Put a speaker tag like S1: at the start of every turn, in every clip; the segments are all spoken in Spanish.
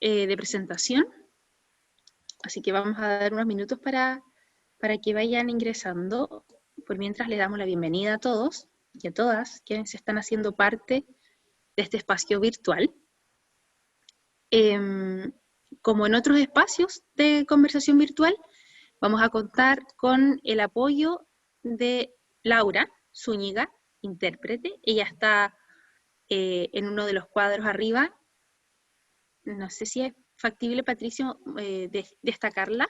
S1: de presentación, así que vamos a dar unos minutos para que vayan ingresando. Por mientras le damos la bienvenida a todos y a todas quienes están haciendo parte de este espacio virtual. Como en otros espacios de conversación virtual, vamos a contar con el apoyo de Laura Zúñiga, intérprete. Ella está en uno de los cuadros arriba. No sé si es factible, Patricio, destacarla,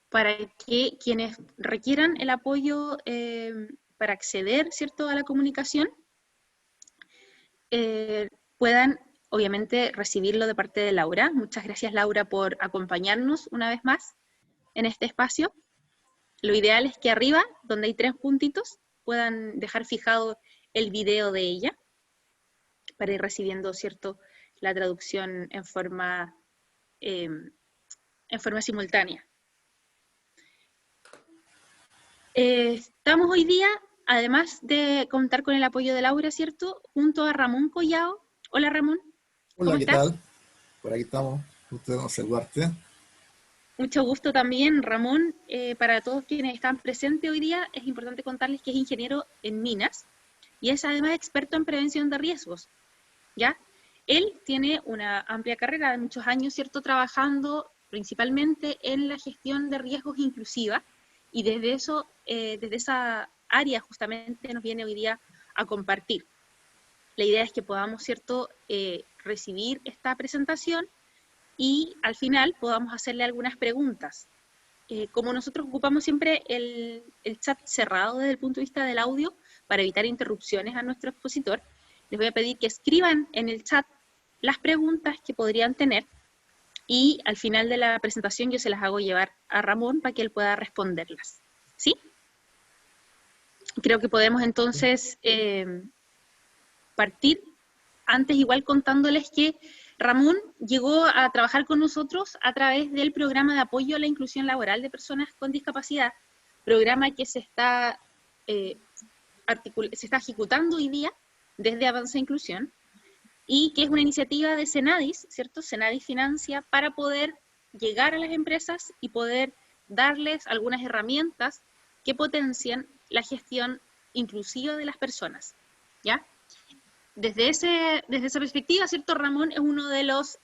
S1: para que quienes requieran el apoyo para acceder, ¿cierto?, a la comunicación, puedan, obviamente, recibirlo de parte de Laura. Muchas gracias, Laura, por acompañarnos una vez más en este espacio. Lo ideal es que arriba, donde hay 3 puntitos, puedan dejar fijado el video de ella para ir recibiendo, ¿cierto?, la traducción en forma simultánea. Estamos hoy día, además de contar con el apoyo de Laura, ¿cierto?, junto a Ramón Collao. Hola, Ramón.
S2: Hola,
S1: ¿Cómo
S2: ¿qué
S1: estás?
S2: tal? Por aquí estamos, gusto de saludarte.
S1: Mucho gusto también, Ramón. Para todos quienes están presentes hoy día, es importante contarles que es ingeniero en minas y es además experto en prevención de riesgos, ¿ya? Él tiene una amplia carrera de muchos años, ¿cierto?, trabajando principalmente en la gestión de riesgos inclusiva, y desde esa área justamente nos viene hoy día a compartir. La idea es que podamos, ¿cierto?, recibir esta presentación y al final podamos hacerle algunas preguntas. Como nosotros ocupamos siempre el chat cerrado desde el punto de vista del audio para evitar interrupciones a nuestro expositor, les voy a pedir que escriban en el chat las preguntas que podrían tener y al final de la presentación yo se las hago llevar a Ramón para que él pueda responderlas. ¿Sí? Creo que podemos entonces partir, antes igual contándoles que Ramón llegó a trabajar con nosotros a través del programa de apoyo a la inclusión laboral de personas con discapacidad, programa que se está ejecutando hoy día desde Avanza Inclusión, y que es una iniciativa de Senadis, ¿cierto? Senadis financia para poder llegar a las empresas y poder darles algunas herramientas que potencian la gestión inclusiva de las personas, ¿ya? Desde esa perspectiva, ¿cierto? Ramón es uno de los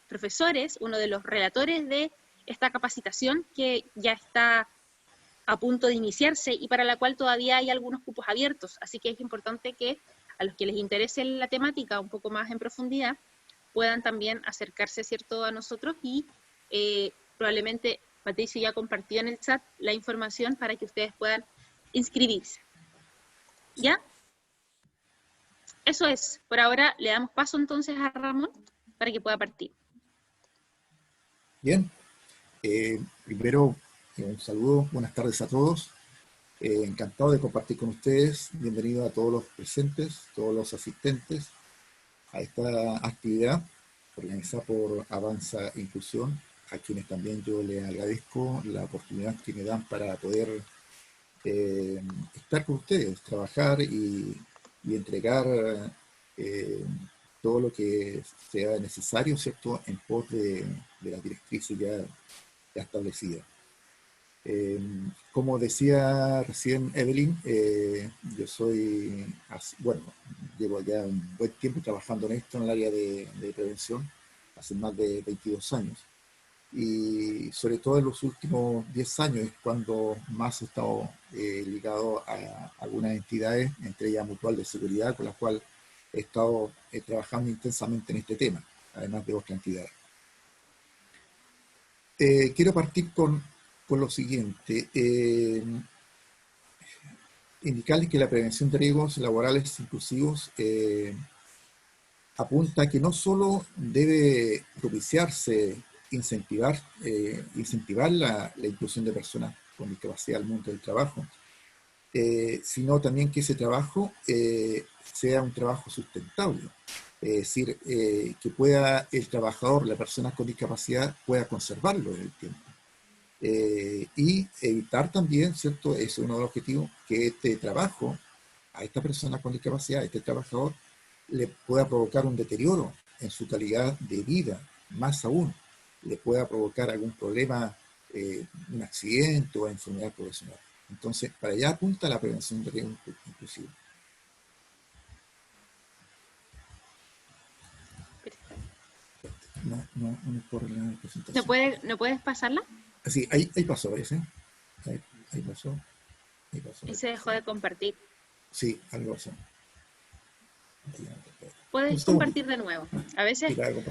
S1: profesores, uno de los relatores de esta capacitación que ya está a punto de iniciarse y para la cual todavía hay algunos cupos abiertos. Así que es importante que a los que les interese la temática un poco más en profundidad puedan también acercarse, ¿cierto?, a nosotros y probablemente Patricio ya compartió en el chat la información para que ustedes puedan inscribirse. ¿Ya? Eso es. Por ahora le damos paso entonces a Ramón para que pueda partir.
S2: Bien, primero un saludo, buenas tardes a todos. Encantado de compartir con ustedes. Bienvenido a todos los presentes, todos los asistentes a esta actividad organizada por Avanza Inclusión, a quienes también yo les agradezco la oportunidad que me dan para poder estar con ustedes, trabajar y entregar todo lo que sea necesario, ¿cierto?, en pos de las directrices ya establecidas. Como decía recién Evelyn, yo soy, bueno, llevo ya un buen tiempo trabajando en esto, en el área de prevención, hace más de 22 años. Y sobre todo en los últimos 10 años es cuando más he estado ligado a algunas entidades, entre ellas Mutual de Seguridad, con la cual he estado trabajando intensamente en este tema, además de otras entidades. Quiero partir con lo siguiente. Indicarles que la prevención de riesgos laborales inclusivos apunta a que no solo debe propiciarse, incentivar la inclusión de personas con discapacidad al mundo del trabajo, sino también que ese trabajo sea un trabajo sustentable. Es decir, que pueda el trabajador, la persona con discapacidad, pueda conservarlo en el tiempo. Y evitar también, ¿cierto? Es uno de los objetivos, que este trabajo, a esta persona con discapacidad, a este trabajador, le pueda provocar un deterioro en su calidad de vida, más aún, le pueda provocar algún problema, un accidente o enfermedad profesional. Entonces, para allá apunta la prevención de riesgo inclusivo. No me corre la presentación.
S1: ¿No puedes pasarla?
S2: Así, ahí pasó, parece. Ahí pasó.
S1: Y se dejó de compartir.
S2: Sí, algo pasó. Un
S1: Puedes
S2: segundo.
S1: compartir de nuevo.
S2: Sí,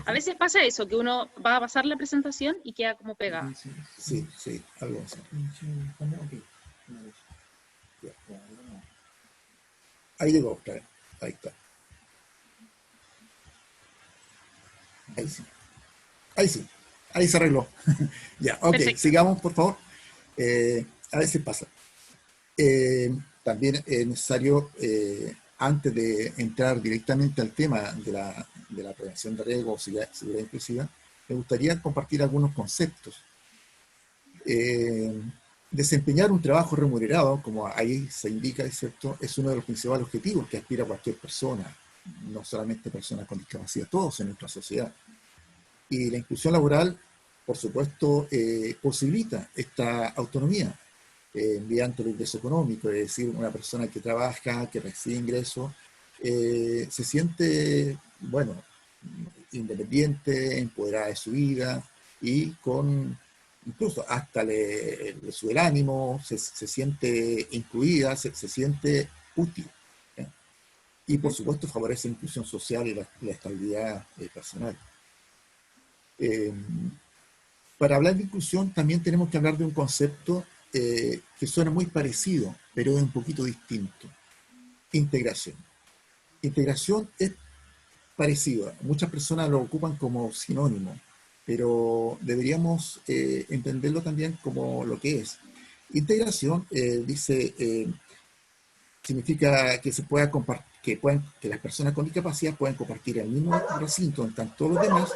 S1: A veces pasa eso, que uno va a pasar la presentación y queda como pegado.
S2: Sí, algo pasó. Ahí llegó, claro. Ahí está. Ahí sí. Ahí sí. Ahí se arregló. Ya, ok.
S1: Perfecto.
S2: Sigamos, por favor. A veces pasa. También es necesario, antes de entrar directamente al tema de la prevención de riesgo o seguridad inclusiva, me gustaría compartir algunos conceptos. Desempeñar un trabajo remunerado, como ahí se indica, ¿cierto?, es uno de los principales objetivos que aspira cualquier persona, no solamente personas con discapacidad, todos en nuestra sociedad. Y la inclusión laboral, por supuesto, posibilita esta autonomía mediante el ingreso económico, es decir, una persona que trabaja, que recibe ingresos, se siente, bueno, independiente, empoderada de su vida y con, incluso hasta le sube el ánimo, se siente incluida, se siente útil. ¿Ya? Y por supuesto favorece la inclusión social y la estabilidad personal. Para hablar de inclusión también tenemos que hablar de un concepto que suena muy parecido, pero es un poquito distinto. Integración. Integración es parecido. Muchas personas lo ocupan como sinónimo, pero deberíamos entenderlo también como lo que es. Integración significa que se pueda compartir, que las personas con discapacidad puedan compartir el mismo recinto en tanto los demás,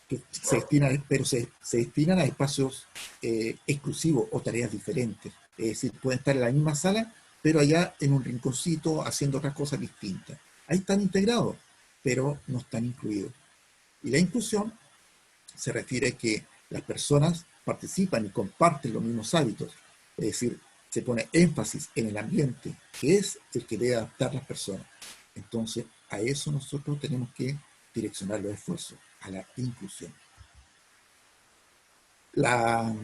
S2: que se destinan, pero se destinan a espacios exclusivos o tareas diferentes. Es decir, pueden estar en la misma sala, pero allá en un rinconcito haciendo otras cosas distintas. Ahí están integrados, pero no están incluidos. Y la inclusión se refiere a que las personas participan y comparten los mismos hábitos. Es decir, se pone énfasis en el ambiente, que es el que debe adaptar las personas. Entonces, a eso nosotros tenemos que direccionar los esfuerzos, a la inclusión. La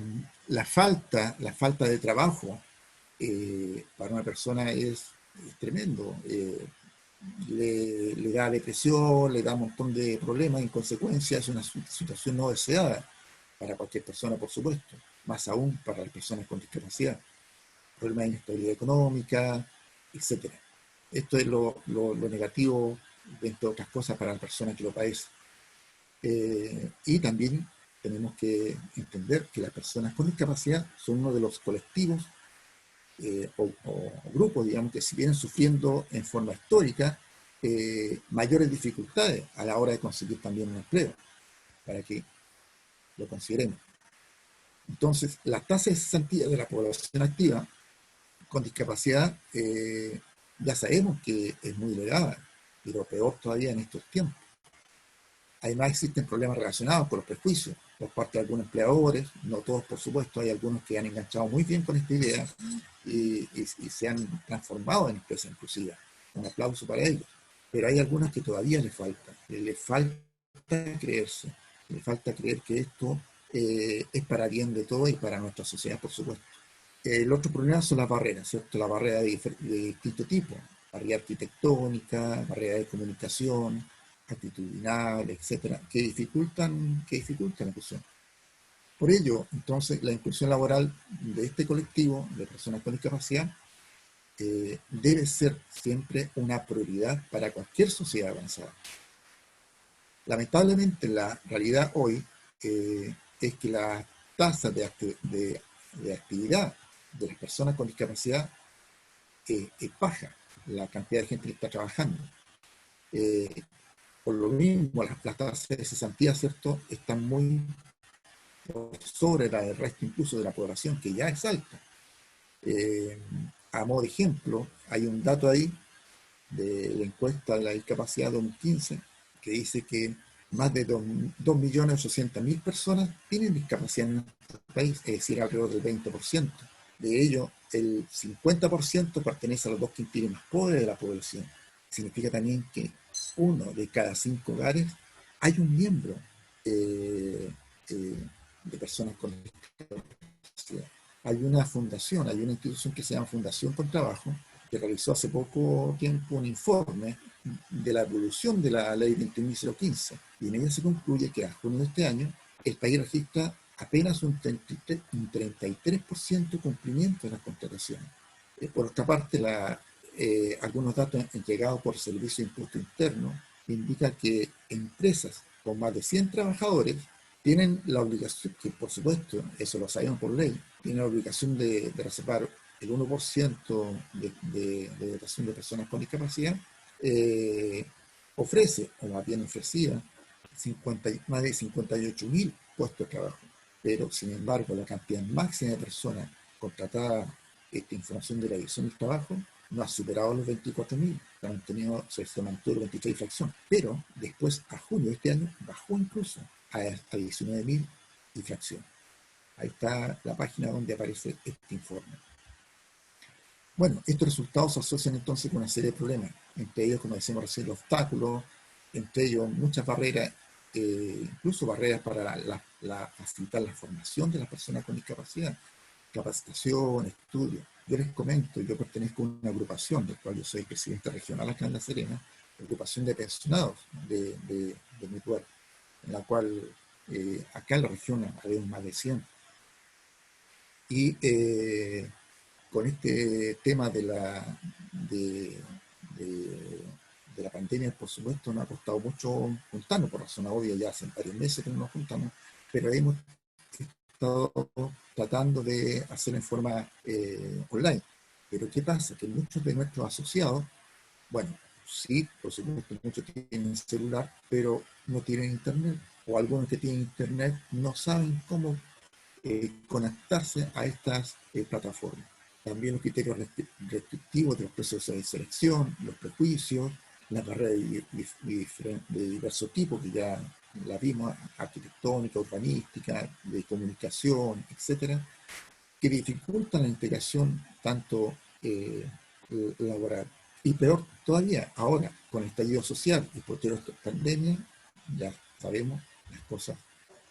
S2: falta de trabajo para una persona es tremendo. Le da depresión, le da un montón de problemas, en consecuencia es una situación no deseada para cualquier persona, por supuesto, más aún para las personas con discapacidad. Problemas de inestabilidad económica, etc. Esto es lo negativo, entre otras cosas, para la persona que lo padece. Y también tenemos que entender que las personas con discapacidad son uno de los colectivos o grupos, digamos, que si vienen sufriendo en forma histórica mayores dificultades a la hora de conseguir también un empleo, para que lo consideremos. Entonces, la tasa de cesantía de la población activa con discapacidad ya sabemos que es muy elevada, pero peor todavía en estos tiempos. Además existen problemas relacionados con los prejuicios por parte de algunos empleadores, no todos por supuesto, hay algunos que han enganchado muy bien con esta idea y se han transformado en empresas inclusivas. Un aplauso para ellos. Pero hay algunas que todavía les falta creerse, les falta creer que esto es para bien de todo y para nuestra sociedad, por supuesto. El otro problema son las barreras, ¿cierto? Las barreras de distinto tipo, barrera arquitectónica, barrera de comunicación, actitudinal, etcétera, que dificultan la inclusión. Por ello, entonces, la inclusión laboral de este colectivo de personas con discapacidad debe ser siempre una prioridad para cualquier sociedad avanzada. Lamentablemente, la realidad hoy es que la tasa de actividad de las personas con discapacidad es baja, la cantidad de gente que está trabajando. Por lo mismo, las tasas de cesantía, ¿cierto?, están muy sobre la del resto incluso de la población, que ya es alta. A modo de ejemplo, hay un dato ahí de la encuesta de la discapacidad 2015, que dice que más de 2.800.000 personas tienen discapacidad en nuestro país, es decir, alrededor del 20%. De ello, el 50% pertenece a los 2/5 más pobres de la población. Significa también que 1 de cada 5 hogares hay un miembro de personas con discapacidad. Hay una fundación, hay una institución que se llama Fundación con Trabajo, que realizó hace poco tiempo un informe de la evolución de la ley 21.015, y en ella se concluye que a junio de este año el país registra apenas un 33% de cumplimiento de las contrataciones. Por otra parte, algunos datos entregados por Servicio de Impuesto Interno indican que empresas con más de 100 trabajadores tienen la obligación, que por supuesto, eso lo sabemos por ley, tienen la obligación de reservar el 1% de dotación de personas con discapacidad, ofrece, o más bien ofrecía, más de 58.000 puestos de trabajo. Pero, sin embargo, la cantidad máxima de personas contratadas, esta información de la Dirección del Trabajo, no ha superado los 24.000, se mantuvo 23 fracción, pero después, a junio de este año, bajó incluso a 19.000 y fracción. Ahí está la página donde aparece este informe. Bueno, estos resultados se asocian entonces con una serie de problemas, entre ellos, como decíamos recién, los obstáculos, entre ellos muchas barreras, incluso barreras para facilitar la formación de las personas con discapacidad, capacitación, estudio. Yo les comento, yo pertenezco a una agrupación, del cual yo soy presidente regional acá en La Serena, agrupación de pensionados de mi pueblo, en la cual acá en la región habemos más de 100. Y con este tema de la pandemia, por supuesto, nos ha costado mucho juntarnos, por razón obvia, ya hace varios meses que no nos juntamos, pero hemos estado tratando de hacerlo en forma online. Pero ¿qué pasa? Que muchos de nuestros asociados, bueno, sí, por supuesto, muchos tienen celular, pero no tienen internet, o algunos que tienen internet no saben cómo conectarse a estas plataformas. También los criterios restrictivos de los procesos de selección, los prejuicios, las barreras de diverso tipo, que ya la vimos, arquitectónica, urbanística, de comunicación, etcétera, que dificultan la integración tanto laboral. Y peor todavía, ahora, con el estallido social y posterior pandemia, ya sabemos, las cosas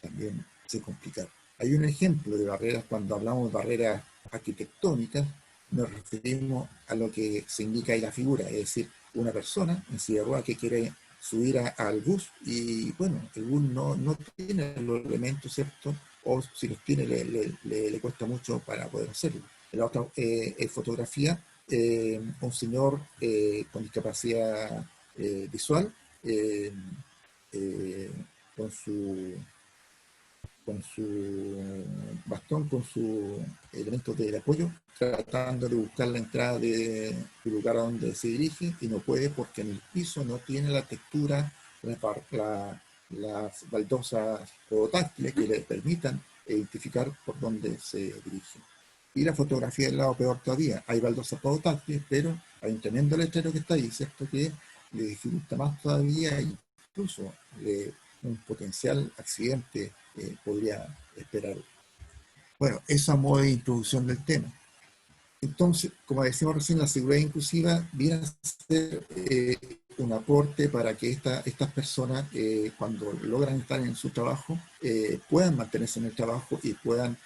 S2: también se complicaron. Hay un ejemplo de barreras, cuando hablamos de barreras arquitectónicas, nos referimos a lo que se indica ahí la figura, es decir, una persona en silla de ruedas que quiere subir al bus y, bueno, el bus no tiene los elementos, ¿cierto? O si los tiene, le cuesta mucho para poder hacerlo. La otra fotografía, un señor con discapacidad visual, con su bastón, con sus elementos de apoyo, tratando de buscar la entrada del lugar a donde se dirige, y no puede porque en el piso no tiene la textura, las baldosas podotáctiles que le permitan identificar por dónde se dirige. Y la fotografía del lado peor todavía, hay baldosas podotáctiles, pero hay un tremendo letrero que está ahí, ¿cierto? Que le dificulta más todavía, incluso un potencial accidente podría esperar. Bueno, eso a modo de introducción del tema. Entonces, como decíamos recién, la seguridad inclusiva viene a ser un aporte para que estas personas, cuando logran estar en su trabajo, puedan mantenerse en el trabajo y puedan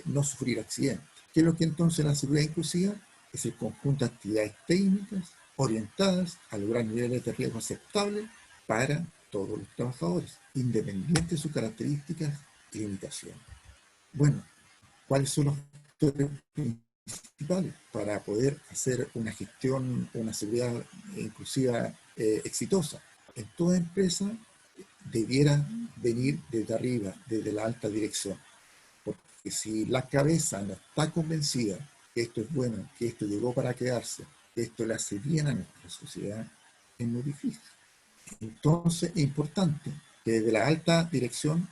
S2: no sufrir accidentes. ¿Qué es lo que entonces la seguridad inclusiva? Es el conjunto de actividades técnicas orientadas a lograr niveles de riesgo aceptables para todos los trabajadores, independientemente de sus características y limitaciones. Bueno, ¿cuáles son los factores principales para poder hacer una gestión, una seguridad inclusiva exitosa? En toda empresa debiera venir desde arriba, desde la alta dirección, porque si la cabeza no está convencida que esto es bueno, que esto llegó para quedarse, que esto le hace bien a nuestra sociedad, es muy difícil. Entonces es importante que desde la alta dirección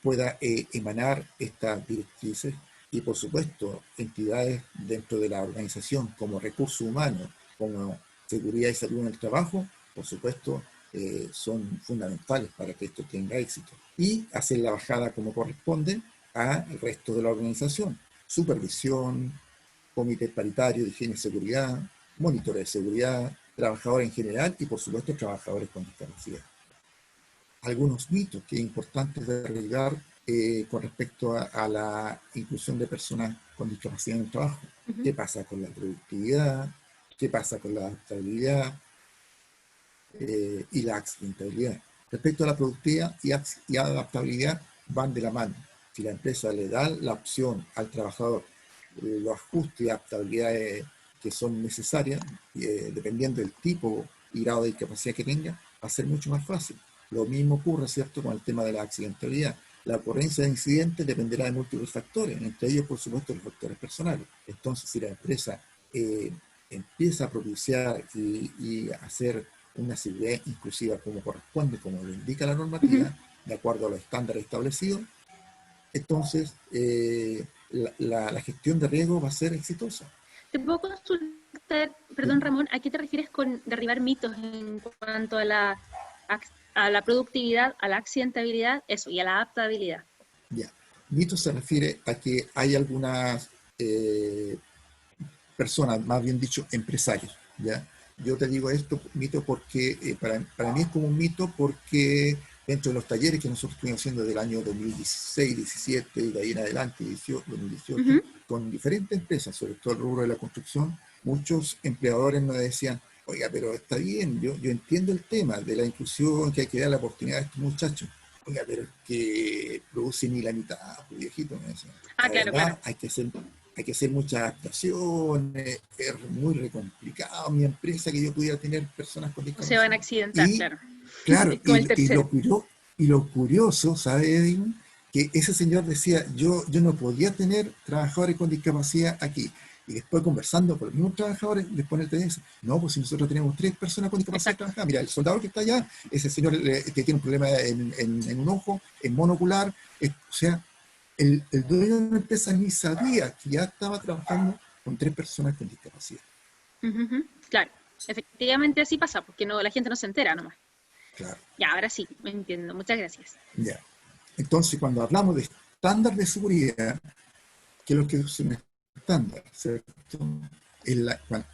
S2: pueda emanar estas directrices, y por supuesto entidades dentro de la organización como recursos humanos, como seguridad y salud en el trabajo, por supuesto, son fundamentales para que esto tenga éxito. Y hacer la bajada como corresponde al resto de la organización. Supervisión, comité paritario de higiene y seguridad, monitores de seguridad, trabajadores en general y por supuesto trabajadores con discapacidad. Algunos mitos que es importante derribar con respecto a la inclusión de personas con discapacidad en el trabajo. ¿Qué pasa con la productividad? ¿Qué pasa con la adaptabilidad y la accidentabilidad? Respecto a la productividad y adaptabilidad van de la mano. Si la empresa le da la opción al trabajador los ajustes y adaptabilidades que son necesarias, dependiendo del tipo y grado de discapacidad que tenga, va a ser mucho más fácil. Lo mismo ocurre, ¿cierto?, con el tema de la accidentabilidad. La ocurrencia de incidentes dependerá de múltiples factores, entre ellos, por supuesto, los factores personales. Entonces, si la empresa empieza a propiciar y hacer una seguridad inclusiva como corresponde, como lo indica la normativa, de acuerdo a los estándares establecidos, entonces la gestión de riesgo va a ser exitosa.
S1: ¿Te puedo consultar, perdón Ramón, a qué te refieres con derribar mitos en cuanto a la productividad, a la accidentabilidad, eso, y a la adaptabilidad?
S2: Ya. Mito se refiere a que hay algunas personas, más bien dicho, empresarios, ¿ya? Yo te digo esto, mito, porque para mí es como un mito porque dentro de los talleres que nosotros estuvimos haciendo del año 2016, 17 y de ahí en adelante, 2018, con diferentes empresas, sobre todo el rubro de la construcción, muchos empleadores nos decían, oiga, pero está bien, yo entiendo el tema de la inclusión, que hay que dar la oportunidad a estos muchachos. Oiga, pero es que producen ni la mitad, pues, viejito, me decían.
S1: Claro,
S2: Además,
S1: claro.
S2: hay que hacer muchas adaptaciones, es muy complicado mi empresa que yo pudiera tener personas con
S1: O se van a
S2: discapacidad.
S1: accidentar,
S2: Y
S1: claro.
S2: claro,
S1: Como el tercero.
S2: y lo curioso, ¿sabe, Edwin? Que ese señor decía, yo no podía tener trabajadores con discapacidad aquí. Y después conversando con los mismos trabajadores, después él te dice, no, pues si nosotros tenemos 3 personas con discapacidad
S1: Exacto.
S2: trabajando, mira, el soldador que está allá, ese señor que tiene un problema en un ojo, en monocular, o sea, el dueño de una empresa ni sabía que ya estaba trabajando con 3 personas con discapacidad.
S1: Claro, efectivamente así pasa, porque no, la gente no se entera nomás.
S2: Claro.
S1: Ya, ahora sí, me entiendo. Muchas gracias.
S2: Ya. Entonces, cuando hablamos de estándar de seguridad, ¿qué es lo que es un estándar? ¿Cierto? Bueno,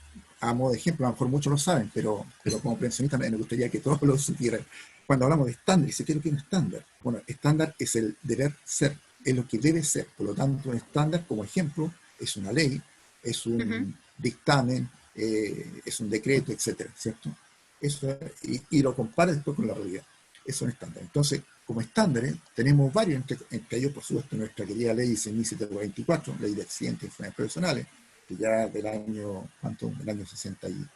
S2: a modo de ejemplo, a lo mejor muchos lo saben, pero como pensionista me gustaría que todos lo supieran. Cuando hablamos de estándar, dice, ¿qué es lo que es un estándar? Bueno, estándar es el deber ser, es lo que debe ser. Por lo tanto, un estándar, como ejemplo, es una ley, es un dictamen, es un decreto, etcétera, ¿cierto? Eso, y lo compara después con la realidad. Es un estándar. Entonces, como estándares, tenemos varios, entre ellos, por supuesto, nuestra querida ley 6.724, ley de accidentes y enfermedades profesionales, que ya del año, ¿cuánto? Del año 60 y,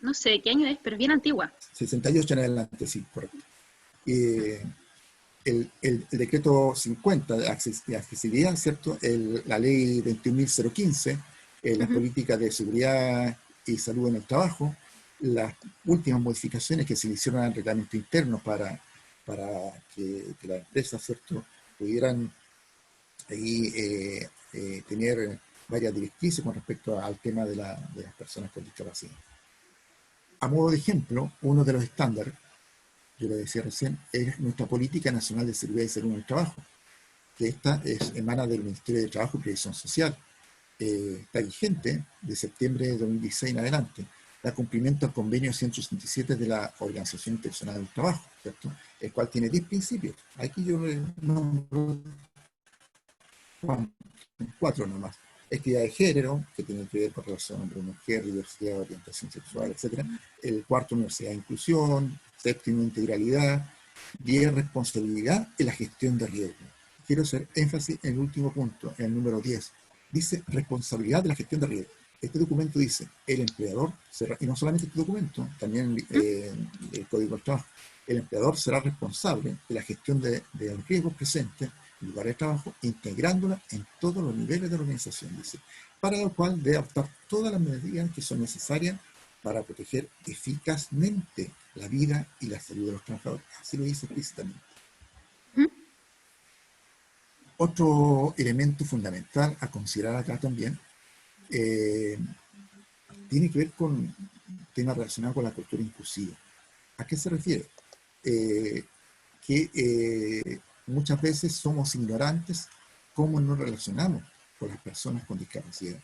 S1: No sé de qué año es, pero es bien antigua.
S2: 68 en adelante, sí, correcto. El decreto 50 de accesibilidad, ¿cierto? La ley 21.015, las políticas de seguridad y salud en el trabajo, las últimas modificaciones que se le hicieron al reglamento interno para que las empresas, ¿cierto?, pudieran ahí tener varias directrices con respecto al tema de las personas con discapacidad. A modo de ejemplo, uno de los estándares, yo lo decía recién, es nuestra Política Nacional de Seguridad y Salud en el Trabajo, que esta emana del Ministerio de Trabajo y Previsión Social. Está vigente de septiembre de 2016 en adelante. Da cumplimiento al convenio 167 de la Organización Internacional del Trabajo, ¿cierto?, el cual tiene 10 principios. Aquí yo nombro 4 nomás. Equidad de género, que tiene que ver con relación hombre-mujer, diversidad, orientación sexual, etc. El cuarto, universidad de inclusión. Séptimo, integralidad. 10, responsabilidad y la gestión de riesgo. Quiero hacer énfasis en el último punto, en el número 10. Dice responsabilidad de la gestión de riesgo. Este documento dice, el empleador, y no solamente este documento, también el Código del Trabajo, el empleador será responsable de la gestión de riesgos presentes en lugares de trabajo, integrándola en todos los niveles de la organización, dice, para lo cual debe adoptar todas las medidas que son necesarias para proteger eficazmente la vida y la salud de los trabajadores. Así lo dice explícitamente. Otro elemento fundamental a considerar acá también tiene que ver con temas relacionados con la cultura inclusiva. ¿A qué se refiere? Que muchas veces somos ignorantes cómo nos relacionamos con las personas con discapacidad,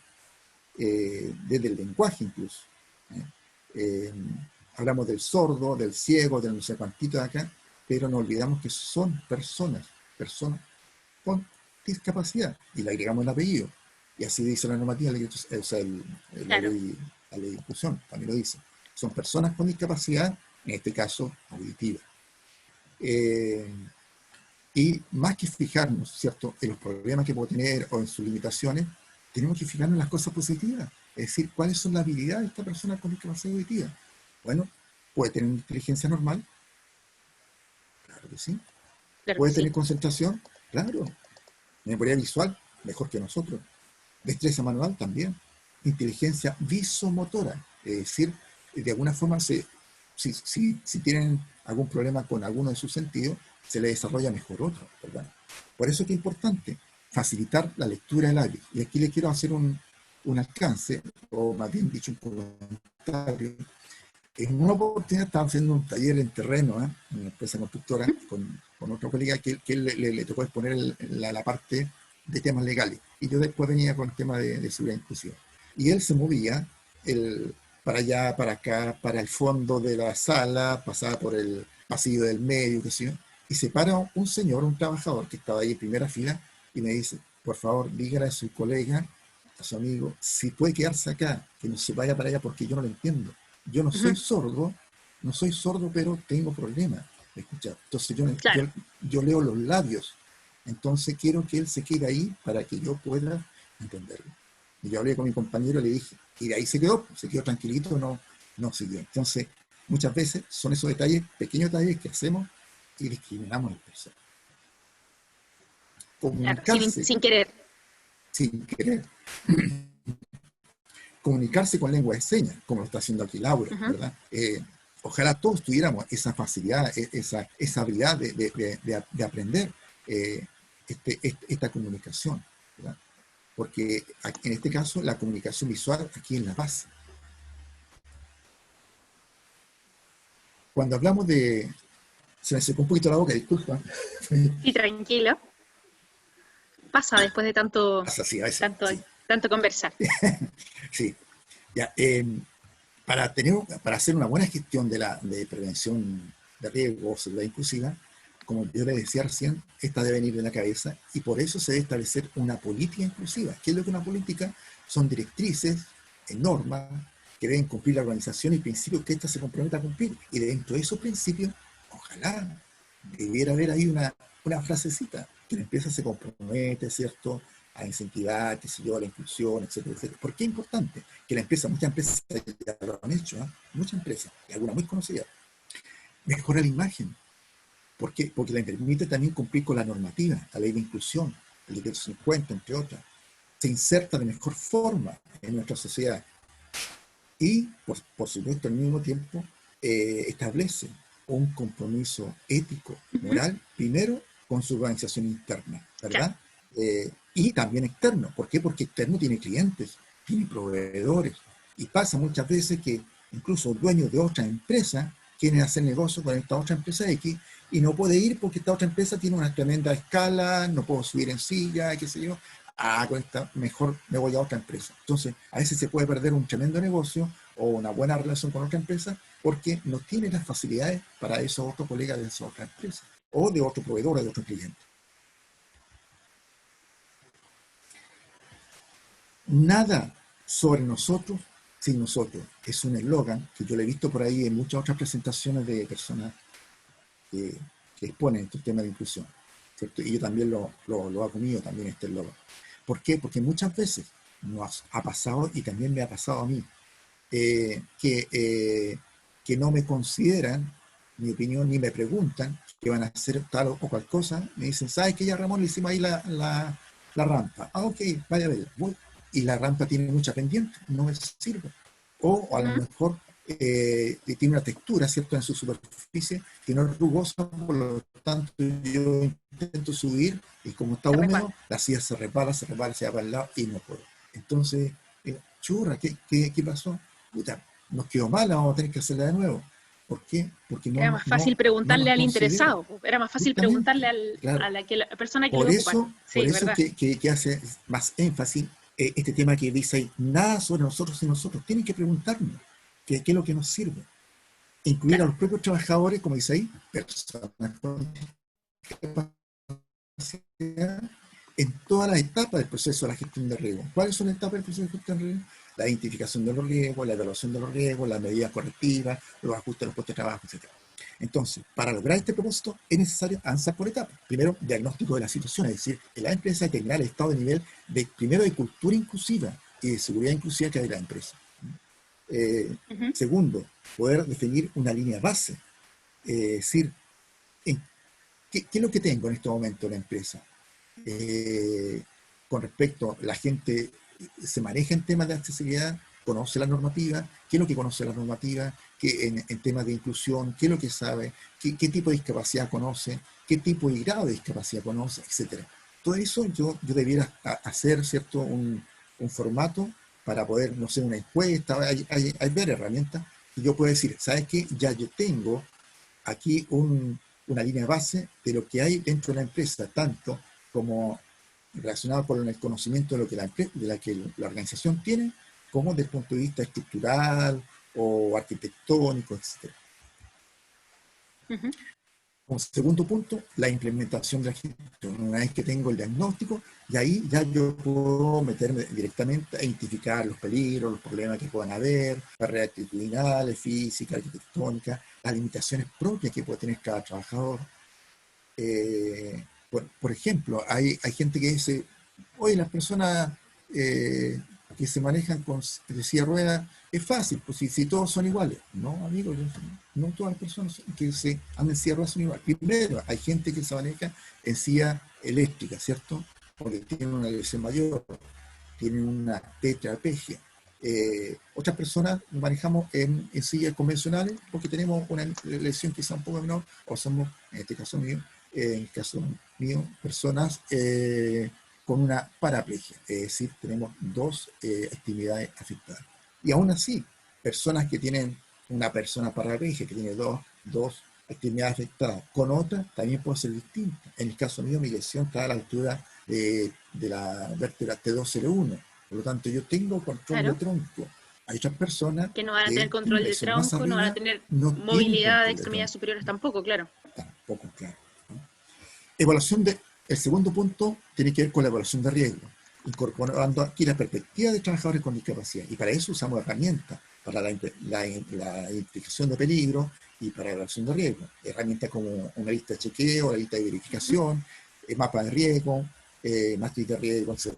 S2: desde el lenguaje incluso. ¿eh? Eh, Hablamos del sordo, del ciego, del no sé cuantito de acá, pero no olvidamos que son personas con discapacidad, y le agregamos el apellido. Y así dice la normativa, o sea,
S1: Claro,
S2: la ley de inclusión también lo dice. Son personas con discapacidad, en este caso auditiva. Eh, y más que fijarnos, ¿cierto?, en los problemas que puede tener o en sus limitaciones, tenemos que fijarnos en las cosas positivas. Es decir, ¿cuáles son las habilidades de esta persona con discapacidad auditiva? Bueno, puede tener inteligencia normal, claro que sí.
S1: claro que
S2: Puede tener
S1: sí.
S2: concentración, claro. Memoria visual, mejor que nosotros. Destreza manual también. Inteligencia visomotora, es decir, de alguna forma, si tienen algún problema con alguno de sus sentidos, se le desarrolla mejor otro, ¿verdad? Por eso es que es importante facilitar la lectura del lápiz. Y aquí le quiero hacer un alcance, o más bien dicho, un comentario. En una oportunidad estaba haciendo un taller en terreno, en una empresa constructora, con otro colega que le tocó exponer la parte de temas legales. Y yo después venía con el tema de seguridad inclusiva. Y él se movía para allá, para acá, para el fondo de la sala, pasaba por el pasillo del medio, qué sé yo, y se para un señor, un trabajador que estaba ahí en primera fila, y me dice, por favor, dígale a su colega, a su amigo, si puede quedarse acá, que no se vaya para allá porque yo no lo entiendo. Yo no soy
S1: Ujú,
S2: sordo, no soy sordo, pero tengo problemas de escuchar. Entonces
S1: claro,
S2: yo leo los labios. Entonces quiero que él se quede ahí para que yo pueda entenderlo. Y yo hablé con mi compañero y le dije, y de ahí se quedó tranquilito, no siguió. Entonces, muchas veces son esos detalles, pequeños detalles que hacemos y discriminamos a las personas.
S1: claro,
S2: Comunicarse
S1: sin querer.
S2: sin querer, comunicarse con lengua de señas, como lo está haciendo aquí Laura,
S1: Ujú.
S2: ¿verdad? Ojalá todos tuviéramos esa facilidad, esa habilidad de aprender esta comunicación, ¿verdad? Porque en este caso la comunicación visual aquí es la base. Cuando hablamos de... Se me secó un poquito la boca, disculpa.
S1: Y tranquilo, pasa después de
S2: Pasa así a veces,
S1: tanto,
S2: sí.
S1: tanto conversar.
S2: Sí, ya. Para, para hacer una buena gestión de prevención de riesgos de la inclusiva, como yo le decía recién, esta debe venir de la cabeza y por eso se debe establecer una política inclusiva. ¿Qué es lo que es una política? Son directrices, normas que deben cumplir la organización y principios que ésta se comprometa a cumplir. Y dentro de esos principios, ojalá debiera haber ahí una frasecita que la empresa se compromete, ¿cierto?, a incentivar, qué sé yo, la inclusión, etcétera, etcétera. ¿Por qué es importante? Que la empresa, muchas empresas ya lo han hecho, muchas empresas, y algunas muy conocidas, mejora la imagen. ¿Por qué? Porque le permite también cumplir con la normativa, la ley de inclusión, el decreto 50, entre otras. Se inserta de mejor forma en nuestra sociedad y, por supuesto, al mismo tiempo, establece un compromiso ético,
S1: Ujú,
S2: moral, primero con su organización interna,
S1: claro,
S2: ¿verdad? Y también externo. ¿Por qué? Porque externo tiene clientes, tiene proveedores. Y pasa muchas veces que incluso dueños de otra empresa quieren hacer negocio con esta otra empresa X y no puede ir porque esta otra empresa tiene una tremenda escala, no puedo subir en silla, qué sé yo. Con esta mejor me voy a otra empresa. Entonces, a veces se puede perder un tremendo negocio o una buena relación con otra empresa porque no tiene las facilidades para esos otros colegas de esa otra empresa o de otro proveedor o de otro cliente. Nada sobre nosotros sin nosotros. Es un eslogan que yo lo he visto por ahí en muchas otras presentaciones de personas que, que exponen estos temas de inclusión, ¿cierto? Y yo también lo hago mío, también este eslogan. ¿Por qué? Porque muchas veces nos ha pasado y también me ha pasado a mí, eh, que, eh, que no me consideran mi opinión ni me preguntan que van a hacer tal o cual cosa. Me dicen, ¿sabes que ya Ramón le hicimos ahí la rampa? Ah, ok, vaya a ver, voy. Y la rampa tiene mucha pendiente, no me sirve. O a lo
S1: ujú,
S2: mejor tiene una textura, ¿cierto?, en su superficie que no es rugosa, por lo tanto yo intento subir y como está
S1: se
S2: húmedo,
S1: resbala.
S2: la silla se repara, se va para el lado y no puedo. Entonces, churra, ¿qué pasó? puta, nos quedó mala, vamos a tener que hacerla de nuevo. ¿Por qué? Porque
S1: Era más fácil
S2: no nos
S1: preguntarle al
S2: considera.
S1: interesado, era más fácil preguntarle
S2: Justamente, claro.
S1: a la persona que lo iba a ocupar.
S2: Por
S1: Sí,
S2: eso
S1: verdad.
S2: que hace más énfasis este tema que dice ahí, nada sobre nosotros y nosotros. Tienen que preguntarnos qué es lo que nos sirve. Incluir a
S1: Claro,
S2: los propios trabajadores, como dice ahí, personas con discapacidad, en todas las etapas del proceso de la gestión de riesgo. ¿Cuáles son las etapas del proceso de gestión de riesgo? La identificación de los riesgos, la evaluación de los riesgos, las medidas correctivas, los ajustes de los puestos de trabajo, etc. Entonces, para lograr este propósito es necesario avanzar por etapas. Primero, diagnóstico de la situación, es decir, en la empresa determinar el estado de nivel primero de cultura inclusiva y de seguridad inclusiva que hay en la empresa. Eh,
S1: ujú,
S2: Segundo, poder definir una línea base, es decir, ¿qué es lo que tengo en este momento en la empresa? Con respecto, la gente se maneja en temas de accesibilidad, conoce la normativa, qué es lo que conoce la normativa, en temas de inclusión, qué es lo que sabe, qué tipo de discapacidad conoce, qué tipo y grado de discapacidad conoce, etcétera. Todo eso yo debiera hacer, ¿cierto?, un formato para poder, no sé, una encuesta, hay varias herramientas, y yo puedo decir, ¿sabes qué? Ya yo tengo aquí una línea base de lo que hay dentro de la empresa, tanto como relacionado con el conocimiento de lo que la organización tiene, como desde el punto de vista estructural o arquitectónico, etc.
S1: ujú.
S2: Como segundo punto, la implementación de la gestión. Una vez que tengo el diagnóstico, y ahí ya yo puedo meterme directamente a identificar los peligros, los problemas que puedan haber, barreras actitudinales, físicas, arquitectónicas, las limitaciones propias que puede tener cada trabajador. Por ejemplo, hay gente que dice, oye, las personas eh, que se manejan con de silla de ruedas, es fácil, pues si todos son iguales. No, amigo, no todas las personas que se andan en silla de ruedas son iguales. Primero, hay gente que se maneja en silla eléctrica, ¿cierto? Porque tienen una lesión mayor, tienen una tetraplegia. Otras personas nos manejamos en sillas convencionales porque tenemos una lesión quizá un poco menor, o somos, en este caso mío, en el caso mío, personas con una paraplegia, es decir, tenemos dos extremidades afectadas. Y aún así, personas que tienen una persona paraplegia que tiene dos extremidades afectadas con otra, también puede ser distinta. En el caso mío, mi lesión está a la altura de la vértebra T201. Por lo tanto, yo tengo control de
S1: Claro,
S2: tronco. Hay otras personas
S1: que no van a tener
S2: que tienen
S1: control
S2: la
S1: de
S2: lesión más
S1: tronco, no van a
S2: arriba,
S1: tener
S2: no tienen
S1: movilidad de
S2: control de
S1: extremidades
S2: tronco.
S1: superiores tampoco, claro.
S2: Tampoco, claro. ¿No? Evaluación el segundo punto tiene que ver con la evaluación de riesgo, incorporando aquí la perspectiva de trabajadores con discapacidad. Y para eso usamos herramientas para la identificación de peligro y para la evaluación de riesgo. Herramientas como una lista de chequeo, la lista de verificación, mapa de riesgo, matriz de riesgo, etc.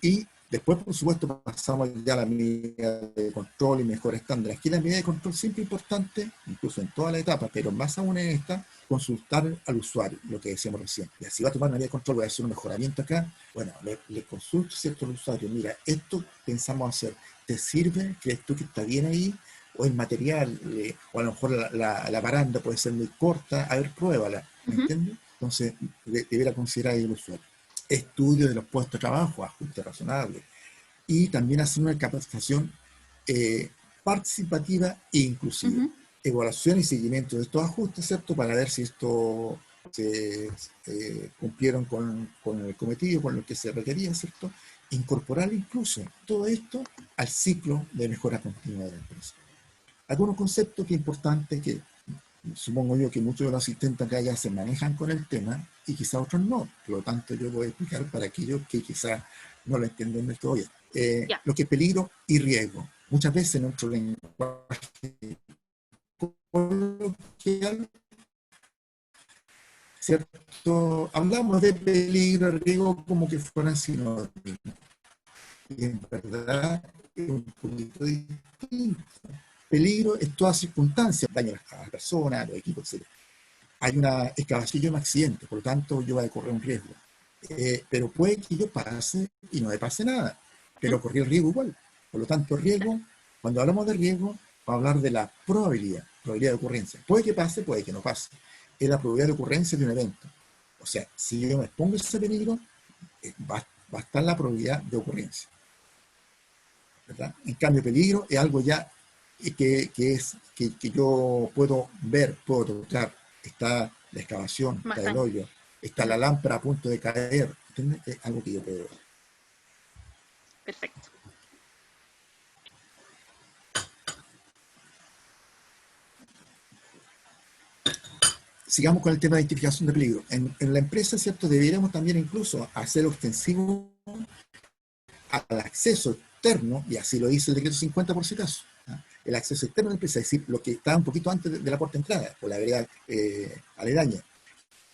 S2: Y después, por supuesto, pasamos ya a la medida de control y mejor estándar. Aquí la medida de control siempre importante, incluso en toda la etapa, pero más aún en esta, consultar al usuario, lo que decíamos recién. Y así va a tomar una medida de control, voy a hacer un mejoramiento acá. Bueno, le consulto, ¿cierto?, al usuario. Mira, esto pensamos hacer. ¿Te sirve? ¿Crees tú que está bien ahí? O el material, o a lo mejor la baranda puede ser muy corta. A ver, pruébala. ¿Me
S1: Ujú,
S2: entiendes? Entonces, deberá considerar el usuario. Estudio de los puestos de trabajo, ajuste razonable, y también hacer una capacitación eh, participativa e inclusiva.
S1: ujú.
S2: Evaluación y seguimiento de estos ajustes, ¿cierto? Para ver si estos se cumplieron con el cometido, con lo que se requería, ¿cierto? Incorporar incluso todo esto al ciclo de mejora continua de la empresa. Algunos conceptos que importantes que supongo yo que muchos de los asistentes acá ya se manejan con el tema y quizás otros no. Por lo tanto, yo voy a explicar para aquellos que quizás no lo entienden del todo bien.
S1: Ya,
S2: Lo que es peligro y riesgo. Muchas veces en nuestro lenguaje coloquial, ¿cierto? Hablamos de peligro y riesgo como que fueran sinónimos. Y en verdad es un poquito distinto. Peligro es toda circunstancia, daño a las personas, a los equipos, etc. Hay una excavación de un accidente, por lo tanto yo voy a correr un riesgo. Pero puede que yo pase y no me pase nada,
S1: ujú,
S2: pero corrí el riesgo igual. Por lo tanto, riesgo, cuando hablamos de riesgo, vamos a hablar de la probabilidad de ocurrencia. Puede que pase, puede que no pase. Es la probabilidad de ocurrencia de un evento. O sea, si yo me expongo a ese peligro, va a estar la probabilidad de ocurrencia. ¿verdad? En cambio, peligro es algo ya que yo puedo ver, puedo tocar. Está la excavación,
S1: Más
S2: está el
S1: tanto.
S2: hoyo, está la lámpara a punto de caer. ¿Entiendes? Es algo que yo puedo ver.
S1: Perfecto.
S2: Sigamos con el tema de identificación de peligro. En la empresa, ¿cierto? Deberíamos también incluso hacerlo extensivo al acceso externo, y así lo dice el decreto 50 por si acaso. ¿Ah? El acceso externo a la empresa, es decir, lo que está un poquito antes de la puerta de entrada, o la vereda aledaña.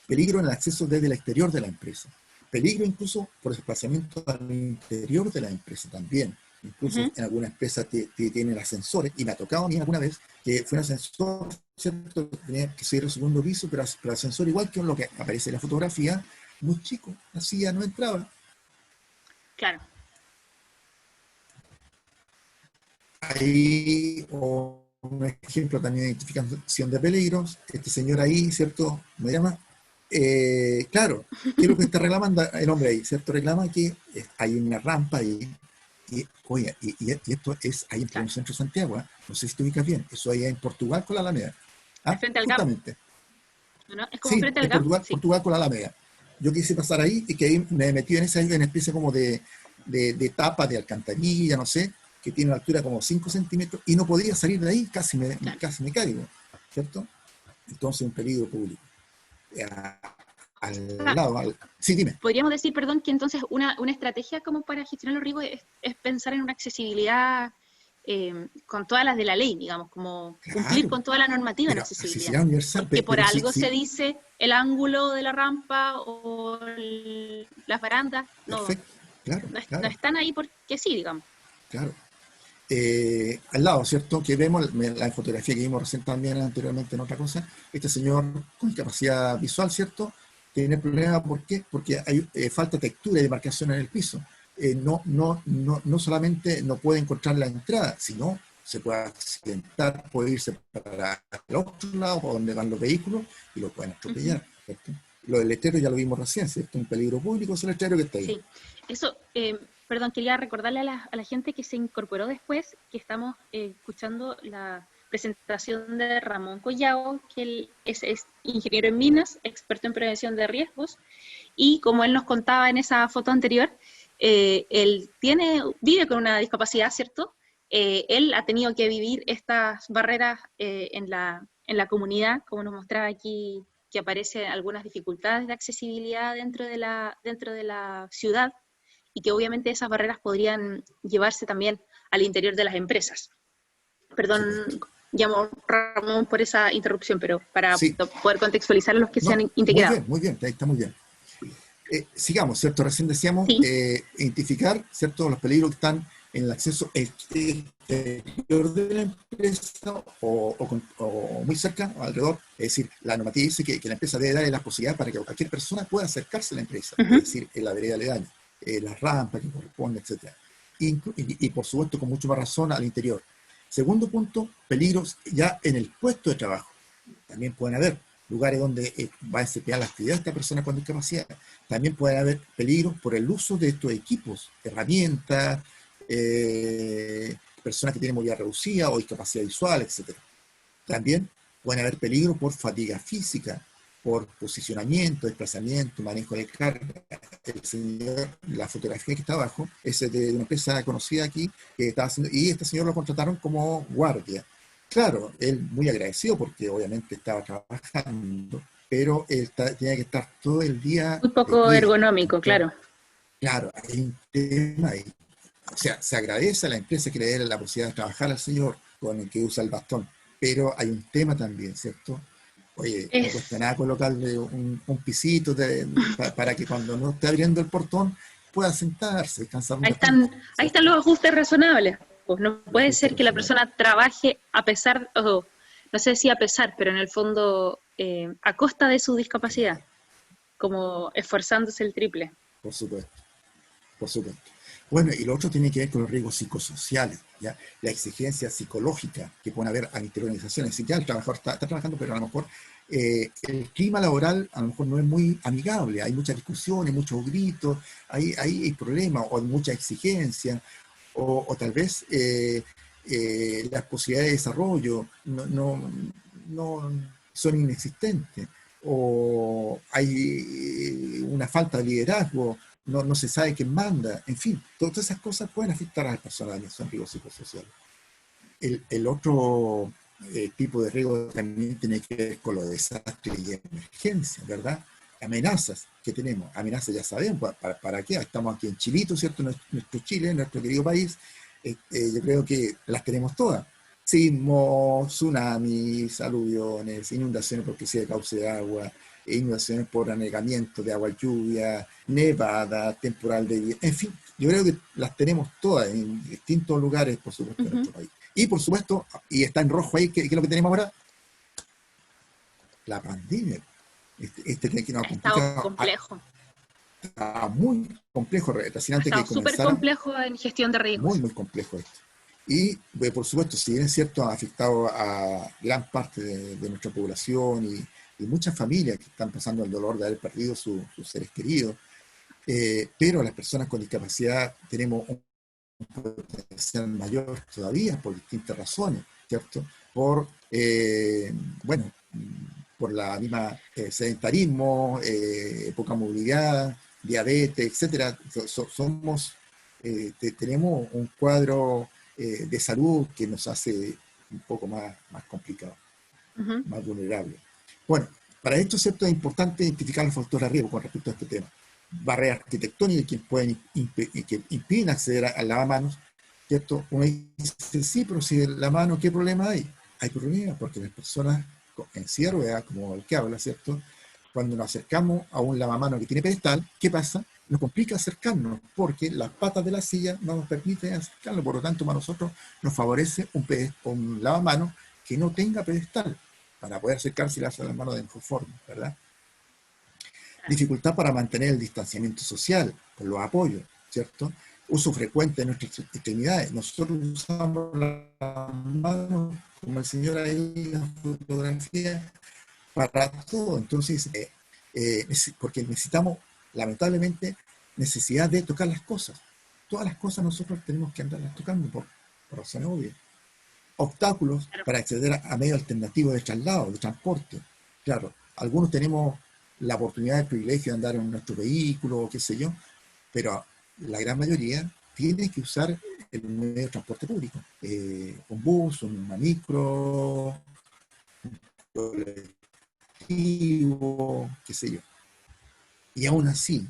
S2: Peligro en el acceso desde el exterior de la empresa. Peligro incluso por desplazamiento al interior de la empresa también. Incluso en algunas empresas tienen ascensores, y me ha tocado a mí alguna vez que fue un ascensor, ¿cierto? Tenía que subir al segundo piso, pero ascensor igual que lo que aparece en la fotografía, muy chico, así ya no entraba.
S1: Claro.
S2: Ahí un ejemplo también de identificación de peligros, este señor ahí, ¿cierto? Me llama. Claro, ¿qué es lo que está reclamando el hombre ahí? ¿Cierto? Reclama que hay una rampa ahí, y, oye, y esto es ahí en pleno
S1: Claro.
S2: centro de Santiago, ¿eh? No sé si te ubicas bien, eso ahí en Portugal con la Alameda.
S1: Al
S2: ¿Ah?
S1: frente al GAM,
S2: Justamente.
S1: ¿no? Es como
S2: Sí,
S1: frente al
S2: en
S1: GAM,
S2: Portugal,
S1: sí.
S2: Portugal con la Alameda. Yo quise pasar ahí y que ahí me metí en esa especie como de tapa de alcantarilla, no sé, que tiene una altura como 5 centímetros, y no podía salir de ahí,
S1: Claro.
S2: casi me caigo, ¿cierto? Entonces un peligro público. Al
S1: Ah,
S2: lado, sí, dime.
S1: podríamos decir, perdón, que entonces una estrategia como para gestionar los riesgos es pensar en una accesibilidad con todas las de la ley, digamos, como cumplir
S2: Claro,
S1: con toda la normativa en
S2: pero
S1: accesibilidad.
S2: accesibilidad universal,
S1: Porque por
S2: sí,
S1: algo se
S2: sí,
S1: dice el ángulo de la rampa o las barandas, no,
S2: perfecto, claro,
S1: no
S2: claro,
S1: están ahí porque sí, digamos.
S2: claro. Al lado, ¿cierto? Que vemos la fotografía que vimos recién también anteriormente en otra cosa, este señor con discapacidad visual, ¿cierto? Tiene problema, ¿por qué? Porque hay falta de textura y demarcación en el piso. No solamente no puede encontrar la entrada, sino se puede accidentar, puede irse para el otro lado, para donde van los vehículos, y lo pueden
S1: Uh -huh.
S2: atropellar, ¿cierto? Lo del letrero ya lo vimos recién, ¿cierto? Un peligro público es el letrero que está ahí.
S1: Sí, eso, perdón, quería recordarle a la gente que se incorporó después que estamos escuchando la presentación de Ramón Collao, que él es ingeniero en minas, experto en prevención de riesgos, y como él nos contaba en esa foto anterior, él vive con una discapacidad, ¿cierto? Él ha tenido que vivir estas barreras en la comunidad, como nos mostraba aquí, que aparecen algunas dificultades de accesibilidad dentro de la ciudad, y que obviamente esas barreras podrían llevarse también al interior de las empresas.
S2: Por supuesto.
S1: Perdón, llamo Ramón por esa interrupción, pero para
S2: Sí,
S1: poder contextualizar a los que se
S2: no,
S1: han integrado.
S2: muy bien, ahí está muy bien. Sigamos, ¿cierto? Recién decíamos
S1: Sí.
S2: identificar, ¿cierto? Los peligros que están en el acceso exterior de la empresa o muy cerca o alrededor. Es decir, la normativa dice que la empresa debe darle la posibilidad para que cualquier persona pueda acercarse a la empresa,
S1: Uh
S2: es
S1: -huh.
S2: decir, en la vereda aledaña, las rampas que corresponden, etcétera. Y por supuesto, con mucho más razón al interior. Segundo punto, peligros ya en el puesto de trabajo. También pueden haber lugares donde va a desempeñar la actividad de esta persona con discapacidad. También pueden haber peligros por el uso de estos equipos, herramientas, personas que tienen movilidad reducida o discapacidad visual, etcétera. También pueden haber peligros por fatiga física, por posicionamiento, desplazamiento, manejo de carga. La fotografía que está abajo es de una empresa conocida aquí que estaba haciendo, y este señor lo contrataron como guardia. Claro, él muy agradecido porque obviamente estaba trabajando, pero él tenía que estar todo el día
S1: Muy
S2: de
S1: poco
S2: pie.
S1: ergonómico,
S2: Entonces,
S1: claro.
S2: claro, hay un tema ahí. O sea, se agradece a la empresa que le dé la posibilidad de trabajar al señor con el que usa el bastón, pero hay un tema también, ¿cierto? Oye, no cuesta
S1: Es,
S2: nada colocarle un pisito para que cuando no esté abriendo el portón pueda sentarse, descansar un ratito,
S1: ahí
S2: ¿cierto?
S1: están los ajustes razonables. Pues no
S2: Los
S1: puede
S2: ajustes
S1: ser que la
S2: razonables,
S1: persona trabaje a pesar, o no sé si a pesar, pero en el fondo a costa de su discapacidad,
S2: claro,
S1: como esforzándose el triple.
S2: por supuesto, por supuesto. Bueno, y lo otro tiene que ver con los riesgos psicosociales, ¿ya? La exigencia psicológica que pueden haber a nivel de organizaciones. Si ya el trabajador está trabajando, pero a lo mejor el clima laboral a lo mejor no es muy amigable, hay muchas discusiones, muchos gritos, hay problemas o mucha exigencia, o tal vez las posibilidades de desarrollo no son inexistentes, o hay una falta de liderazgo, no se sabe quién manda, en fin, todas esas cosas pueden afectar a las personas que son riesgos psicosociales. El otro tipo de riesgo también tiene que ver con los desastres y emergencias, ¿verdad? Amenazas que tenemos, amenazas ya sabemos, ¿para qué? Estamos aquí en Chilito, ¿cierto? Nuestro Chile, nuestro querido país, yo creo que las tenemos todas. Sismos, tsunamis, aluviones, inundaciones por crisis de cauce de agua, inundaciones por anegamiento de agua lluvia, nevada, temporal de viento, en fin, yo creo que las tenemos todas en distintos lugares, por supuesto, de nuestro país. Y por supuesto, y está en rojo ahí, ¿qué es lo que tenemos ahora? La pandemia. Que nos
S1: Ha estado
S2: complica,
S1: complejo.
S2: está muy complejo,
S1: Ha
S2: fascinante que
S1: estado súper
S2: comenzara,
S1: complejo en gestión de
S2: muy,
S1: riesgos.
S2: muy complejo esto. Y, por supuesto, si bien es cierto, ha afectado a gran parte de nuestra población y muchas familias que están pasando el dolor de haber perdido sus seres queridos, pero las personas con discapacidad tenemos un potencial mayor todavía por distintas razones, ¿cierto? Bueno, por la misma sedentarismo, poca movilidad, diabetes, etcétera. Tenemos un cuadro de salud que nos hace un poco más complicado, más vulnerable. Bueno, para esto, ¿cierto? Es importante identificar los factores de riesgo con respecto a este tema. Barreras arquitectónicas que pueden que impiden acceder al lavamanos, ¿cierto? Uno dice, sí, pero si el lavamanos, ¿qué problema hay? Hay problemas porque las personas en silla de ruedas, como el que habla, ¿cierto? Cuando nos acercamos a un lavamanos que tiene pedestal, ¿qué pasa? Nos complica acercarnos porque las patas de la silla no nos permiten acercarnos, por lo tanto para nosotros nos favorece un lavamanos que no tenga pedestal para poder acercarse y darse las manos de mejor forma, ¿verdad? Dificultad para mantener el distanciamiento social por los apoyos, ¿cierto? Uso frecuente de nuestras extremidades. Nosotros usamos las manos, como el señor ahí en la fotografía, para todo. Entonces, porque necesitamos, lamentablemente, necesidad de tocar las cosas. Todas las cosas nosotros tenemos que andarlas tocando por razones obvias. Obstáculos para acceder a medios alternativos de traslado, de transporte. Claro, algunos tenemos la oportunidad, el privilegio de andar en nuestro vehículo, qué sé yo, pero la gran mayoría tiene que usar el medio de transporte público. Un bus, una micro, un colectivo, qué sé yo. Y aún así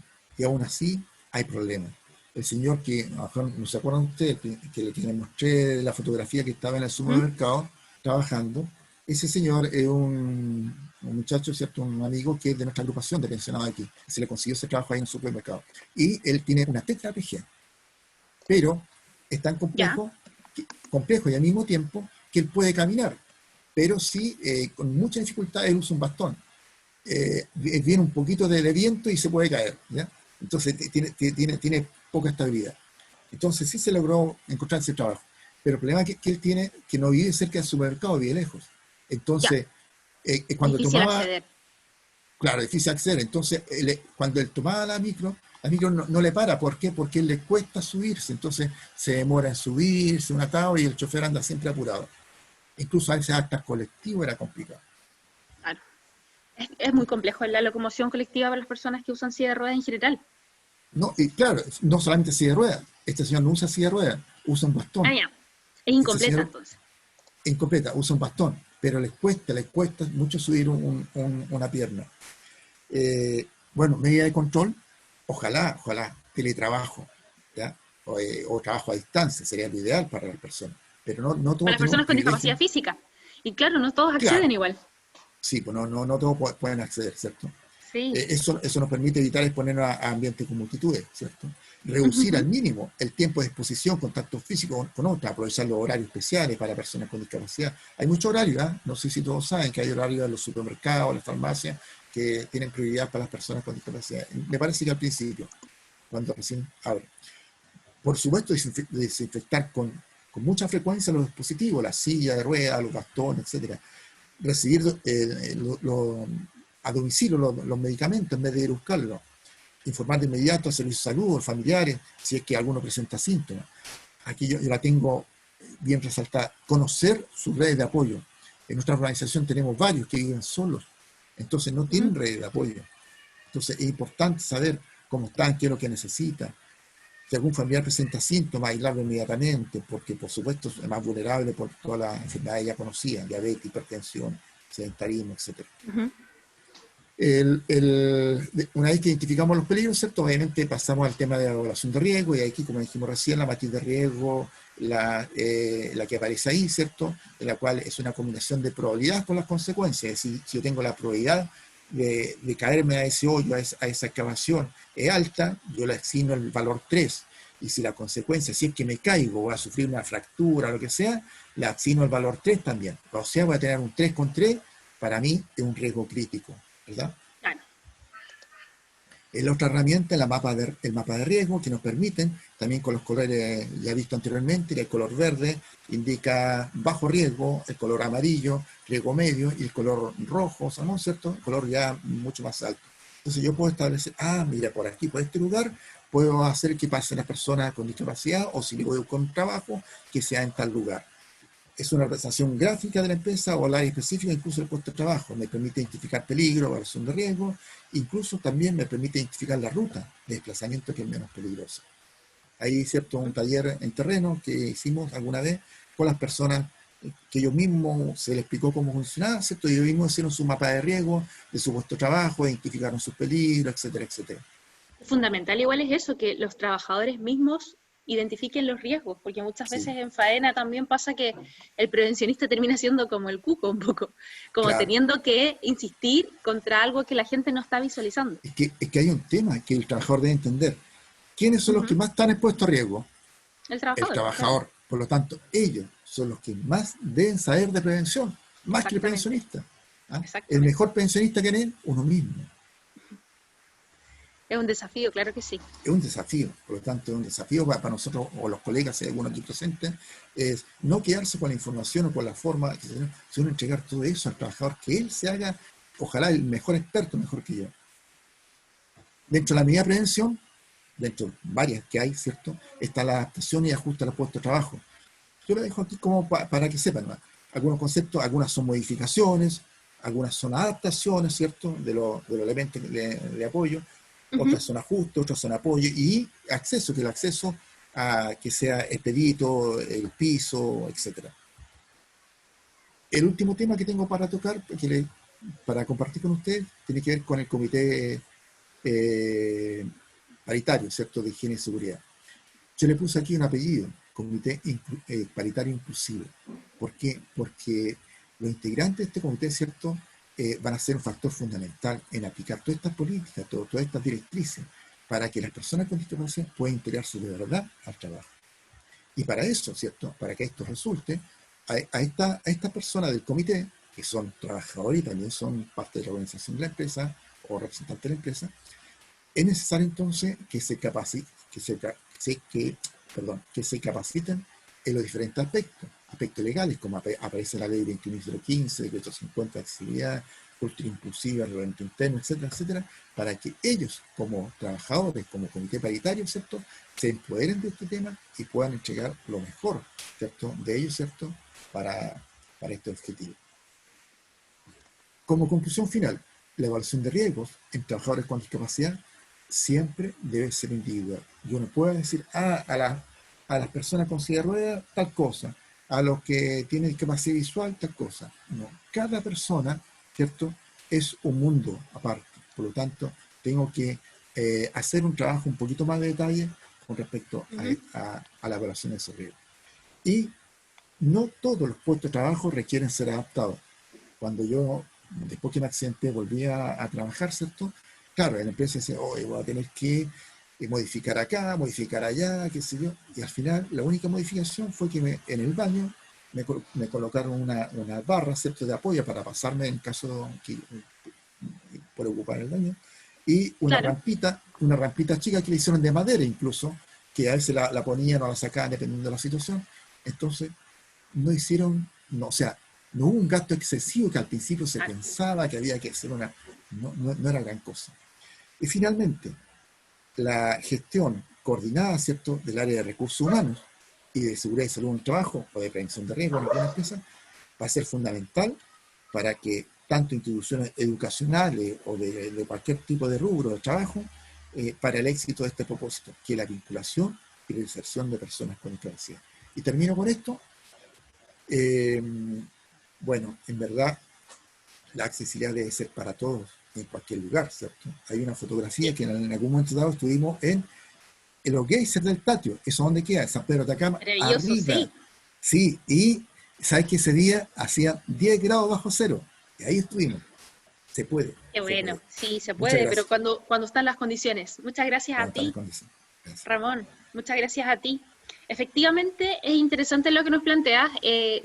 S2: hay problemas. El señor que, no se acuerdan ustedes, que le mostré la fotografía que estaba en el supermercado trabajando, ese señor es un muchacho, ¿cierto? Un amigo que es de nuestra agrupación de pensionados aquí, que se le consiguió ese trabajo ahí en el supermercado. Y él tiene una tetraplegia, pero es tan complejo y al mismo tiempo que él puede caminar, pero sí, con mucha dificultad él usa un bastón. Viene un poquito de viento y se puede caer, ¿ya? Entonces tiene poca estabilidad. Entonces sí se logró encontrar ese trabajo, pero el problema que él tiene, que no vive cerca del supermercado, vive lejos. Entonces, cuando
S1: difícil
S2: tomaba,
S1: acceder.
S2: claro, difícil acceder, entonces cuando él tomaba la micro no le para. ¿Por qué? Porque le cuesta subirse, entonces se demora en subirse, un atado, y el chofer anda siempre apurado. Incluso a veces hasta colectivo era complicado.
S1: Claro. Es muy complejo la locomoción colectiva para las personas que usan silla de ruedas en general.
S2: No, y claro, no solamente silla de ruedas. Este señor no usa silla de ruedas, usa un bastón.
S1: Ya. Es
S2: Este
S1: incompleta
S2: señor
S1: entonces.
S2: incompleta, usa un bastón, pero les cuesta mucho subir una pierna. Bueno, medida de control, ojalá, teletrabajo, ¿ya? O trabajo a distancia, sería lo ideal para las personas. Pero no
S1: Para
S2: todos
S1: las
S2: tenemos
S1: personas
S2: el
S1: con
S2: privilegio.
S1: discapacidad física. Y claro, no todos acceden
S2: Claro,
S1: igual.
S2: sí, pues no todos pueden acceder, ¿cierto?
S1: Sí.
S2: Eso nos permite evitar exponernos a ambientes con multitudes, ¿cierto? Reducir al mínimo el tiempo de exposición, contacto físico con otras, aprovechar los horarios especiales para personas con discapacidad. Hay muchos horarios, ¿eh? No sé si todos saben que hay horarios en los supermercados, las farmacias, que tienen prioridad para las personas con discapacidad. Me parece que al principio, cuando recién abren. Por supuesto, desinfectar con mucha frecuencia los dispositivos, la silla de ruedas, los bastones, etcétera. Recibir a domicilio los medicamentos en vez de ir a buscarlos. Informar de inmediato a servicios de salud, familiares, si es que alguno presenta síntomas. aquí yo la tengo bien resaltada, conocer sus redes de apoyo. En nuestra organización tenemos varios que viven solos, entonces no tienen redes de apoyo. Entonces es importante saber cómo están, qué es lo que necesitan. Si algún familiar presenta síntomas, aislarlo inmediatamente, porque por supuesto es más vulnerable por todas las enfermedades ya conocidas, diabetes, hipertensión, sedentarismo, etcétera. Una vez que identificamos los peligros, ¿cierto? Obviamente pasamos al tema de la evaluación de riesgo, y aquí, como dijimos recién, la matriz de riesgo, la que aparece ahí, ¿cierto? En la cual es una combinación de probabilidad con las consecuencias. Es decir, si yo tengo la probabilidad de caerme a ese hoyo, a esa excavación, es alta, yo le asigno el valor 3. Y si la consecuencia, si es que me caigo, voy a sufrir una fractura, lo que sea, le asigno el valor 3 también. O sea, voy a tener un 3 con 3, para mí es un riesgo crítico, ¿verdad?
S1: Claro.
S2: La otra herramienta es el mapa de riesgo, que nos permiten, también con los colores ya visto anteriormente, el color verde indica bajo riesgo, el color amarillo, riesgo medio, y el color rojo, ¿no? ¿Cierto? El color ya mucho más alto. Entonces yo puedo establecer, mira, por aquí, por este lugar, puedo hacer que pase una persona con discapacidad, o si le voy a buscar un trabajo, que sea en tal lugar. Es una representación gráfica de la empresa o el área específica, incluso el puesto de trabajo. Me permite identificar peligro, evaluación de riesgo, incluso también me permite identificar la ruta de desplazamiento que es menos peligrosa. Hay, ¿cierto?, un taller en terreno que hicimos alguna vez con las personas que ellos mismos se les explicó cómo funcionaba, ¿cierto? Y ellos mismos hicieron su mapa de riesgo de su puesto de trabajo, identificaron sus peligros, etcétera, etcétera.
S1: Fundamental igual es eso, que los trabajadores mismos identifiquen los riesgos, porque muchas
S2: Sí,
S1: veces en faena también pasa que el prevencionista termina siendo como el cuco un poco, como
S2: claro.
S1: teniendo que insistir contra algo que la gente no está visualizando.
S2: Es que hay un tema que el trabajador debe entender. ¿Quiénes son los que más están expuestos a riesgo?
S1: El
S2: El
S1: trabajador, claro,
S2: trabajador. Por lo tanto, ellos son los que más deben saber de prevención, más que el
S1: exactamente,
S2: pensionista. ¿Ah? El
S1: exactamente.
S2: mejor pensionista que es uno mismo.
S1: Es un desafío, claro que sí.
S2: Es un desafío, por lo tanto, es un desafío para nosotros o los colegas, si hay alguno aquí presente, es no quedarse con la información o con la forma, sino entregar todo eso al trabajador, que él se haga, ojalá, el mejor experto, mejor que yo. Dentro de la medida de prevención, dentro de varias que hay, ¿cierto? Está la adaptación y ajuste a los puestos de trabajo. Yo lo dejo aquí como para que sepan, ¿no? Algunos conceptos, algunas son modificaciones, algunas son adaptaciones, ¿cierto?, de los elementos de apoyo, otras son ajustes, otras son apoyo, y acceso, que el acceso a que sea expedito, el piso, etcétera. El último tema que tengo para tocar, para compartir con ustedes, tiene que ver con el comité eh, paritario, ¿cierto?, de higiene y seguridad. Yo le puse aquí un apellido, Comité Paritario Inclusivo. ¿Por qué? Porque los integrantes de este comité, ¿cierto?, van a ser un factor fundamental en aplicar todas estas políticas, todas estas directrices, para que las personas con discapacidad puedan integrarse de verdad al trabajo. Y para eso, ¿cierto?, para que esto resulte, a esta persona del comité, que son trabajadores y también son parte de la organización de la empresa o representantes de la empresa, es necesario entonces que se capaciten en los diferentes aspectos legales, como aparece en la ley 21.015, decreto 50 de accesibilidad, cultura inclusiva, reglamento interno, etcétera, etcétera, para que ellos, como trabajadores, como comité paritario, ¿cierto?, se empoderen de este tema y puedan entregar lo mejor, ¿cierto?, de ellos, ¿cierto?, para este objetivo. Como conclusión final, la evaluación de riesgos en trabajadores con discapacidad siempre debe ser individual. Yo no puedo decir, a las personas con silla de ruedas, tal cosa, a los que tienen discapacidad visual, tal cosa. No, cada persona, ¿cierto?, es un mundo aparte. Por lo tanto, tengo que hacer un trabajo un poquito más de detalle con respecto a la evaluación de esos riesgos. Y no todos los puestos de trabajo requieren ser adaptados. Cuando yo, después que me accidenté, volví a trabajar, ¿cierto? Claro, la empresa dice, oye, voy a tener que modificar acá, modificar allá, qué sé yo. Y al final, la única modificación fue que en el baño me colocaron una barra, ¿cierto?, de apoyo para pasarme en caso que por ocupar el baño. Y
S1: Claro,
S2: una rampita chica que le hicieron de madera incluso, que a veces la ponían o la sacaban dependiendo de la situación. Entonces, no hicieron, no, o sea, no hubo un gasto excesivo que al principio se
S1: claro.
S2: pensaba que había que hacer no era gran cosa. Y finalmente, la gestión coordinada, ¿cierto?, del área de recursos humanos, y de seguridad y salud en el trabajo, o de prevención de riesgo en alguna empresa, va a ser fundamental para que tanto instituciones educacionales o de cualquier tipo de rubro de trabajo, para el éxito de este propósito, que es la vinculación y la inserción de personas con discapacidad. Y termino con esto. Eh, bueno, en verdad, la accesibilidad debe ser para todos, en cualquier lugar, ¿cierto? Hay una fotografía que en algún momento dado estuvimos en los geysers del Tatio. ¿Eso dónde queda? En San Pedro de Atacama,
S1: Maravilloso,
S2: arriba.
S1: sí.
S2: Sí, y sabes que ese día hacía 10 grados bajo cero. Y ahí estuvimos. Se puede,
S1: Qué
S2: se puede.
S1: bueno, sí, se
S2: Muchas
S1: puede, pero
S2: gracias.
S1: cuando están las condiciones. Muchas gracias a
S2: Cuando está la
S1: ti,
S2: condición. Gracias.
S1: Ramón. Muchas gracias a ti. Efectivamente, es interesante lo que nos planteas,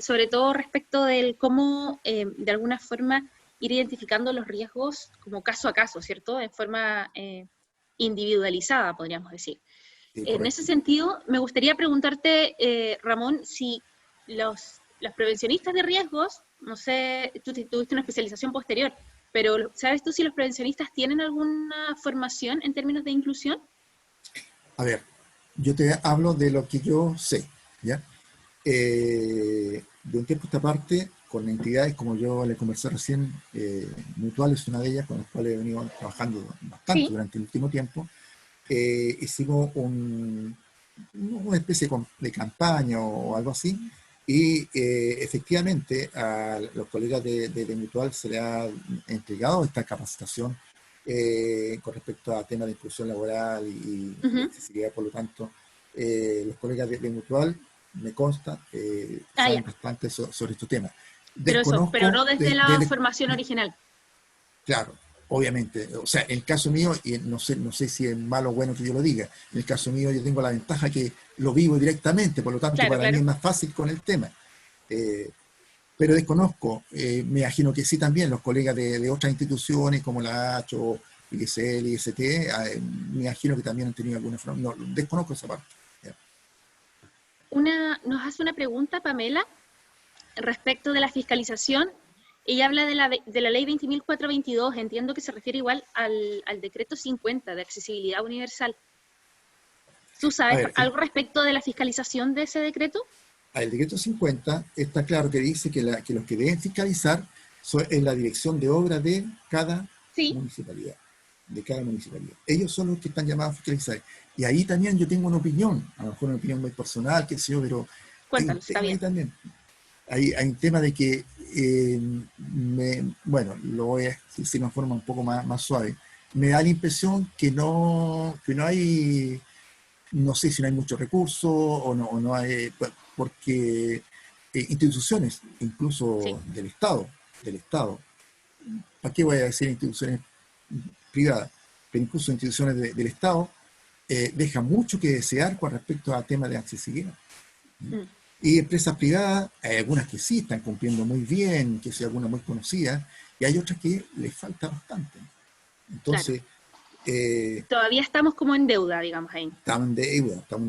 S1: sobre todo respecto del cómo, de alguna forma, ir identificando los riesgos como caso a caso, ¿cierto? En forma individualizada, podríamos decir.
S2: Sí,
S1: En ese
S2: correcto.
S1: sentido, me gustaría preguntarte, Ramón, si los prevencionistas de riesgos, no sé, tú tuviste una especialización posterior, pero ¿sabes tú si los prevencionistas tienen alguna formación en términos de inclusión?
S2: A ver, yo te hablo de lo que yo sé, ¿ya? De un tiempo a esta parte, con entidades como yo le conversé recién, Mutual es una de ellas, con las cuales he venido trabajando bastante
S1: Sí.
S2: durante el último tiempo, hicimos una especie de campaña o algo así, y efectivamente a los colegas de Mutual se le ha entregado esta capacitación con respecto a temas de inclusión laboral y
S1: Ujú.
S2: accesibilidad. Por lo tanto, los colegas de Mutual, me consta,
S1: Ah,
S2: saben
S1: ya.
S2: bastante sobre estos temas.
S1: Pero eso, pero
S2: Desconozco
S1: no desde la formación original.
S2: claro, obviamente. O sea, en el caso mío, y no sé si es malo o bueno que yo lo diga, en el caso mío yo tengo la ventaja que lo vivo directamente, por lo tanto
S1: Claro,
S2: para mí
S1: claro.
S2: es más fácil con el tema. Eh, pero desconozco, me imagino que sí también los colegas de otras instituciones como la ACHO, ISL, IST, me imagino que también han tenido alguna forma. No, desconozco esa parte. ¿Ya?
S1: Nos hace una pregunta, Pamela, respecto de la fiscalización. Ella habla de la ley 20.422, entiendo que se refiere igual al decreto 50 de accesibilidad universal. ¿Tú
S2: A
S1: sabes
S2: ver,
S1: algo respecto de la fiscalización de ese decreto?
S2: el decreto 50 está claro que dice que los que deben fiscalizar es la dirección de obra de cada
S1: Sí.
S2: municipalidad. De cada municipalidad. Ellos son los que están llamados a fiscalizar. Y ahí también yo tengo una opinión, a lo mejor una opinión muy personal, qué sé yo, pero hay un
S1: Cuéntanos, está
S2: tema ahí
S1: bien.
S2: también. Hay un tema de que, bueno, lo voy a decir de una forma un poco más suave. Me da la impresión que no hay, no sé si no hay muchos recursos o no hay, porque instituciones,
S1: Sí,
S2: incluso del Estado, ¿para qué voy a decir instituciones privadas? Pero incluso instituciones del Estado dejan mucho que desear con respecto a temas de accesibilidad.
S1: mm,
S2: Y empresas privadas, hay algunas que sí están cumpliendo muy bien, que sea alguna muy conocida, y hay otras que les falta bastante.
S1: claro.
S2: Entonces, eh,
S1: Todavía estamos como en deuda, digamos ahí.
S2: estamos en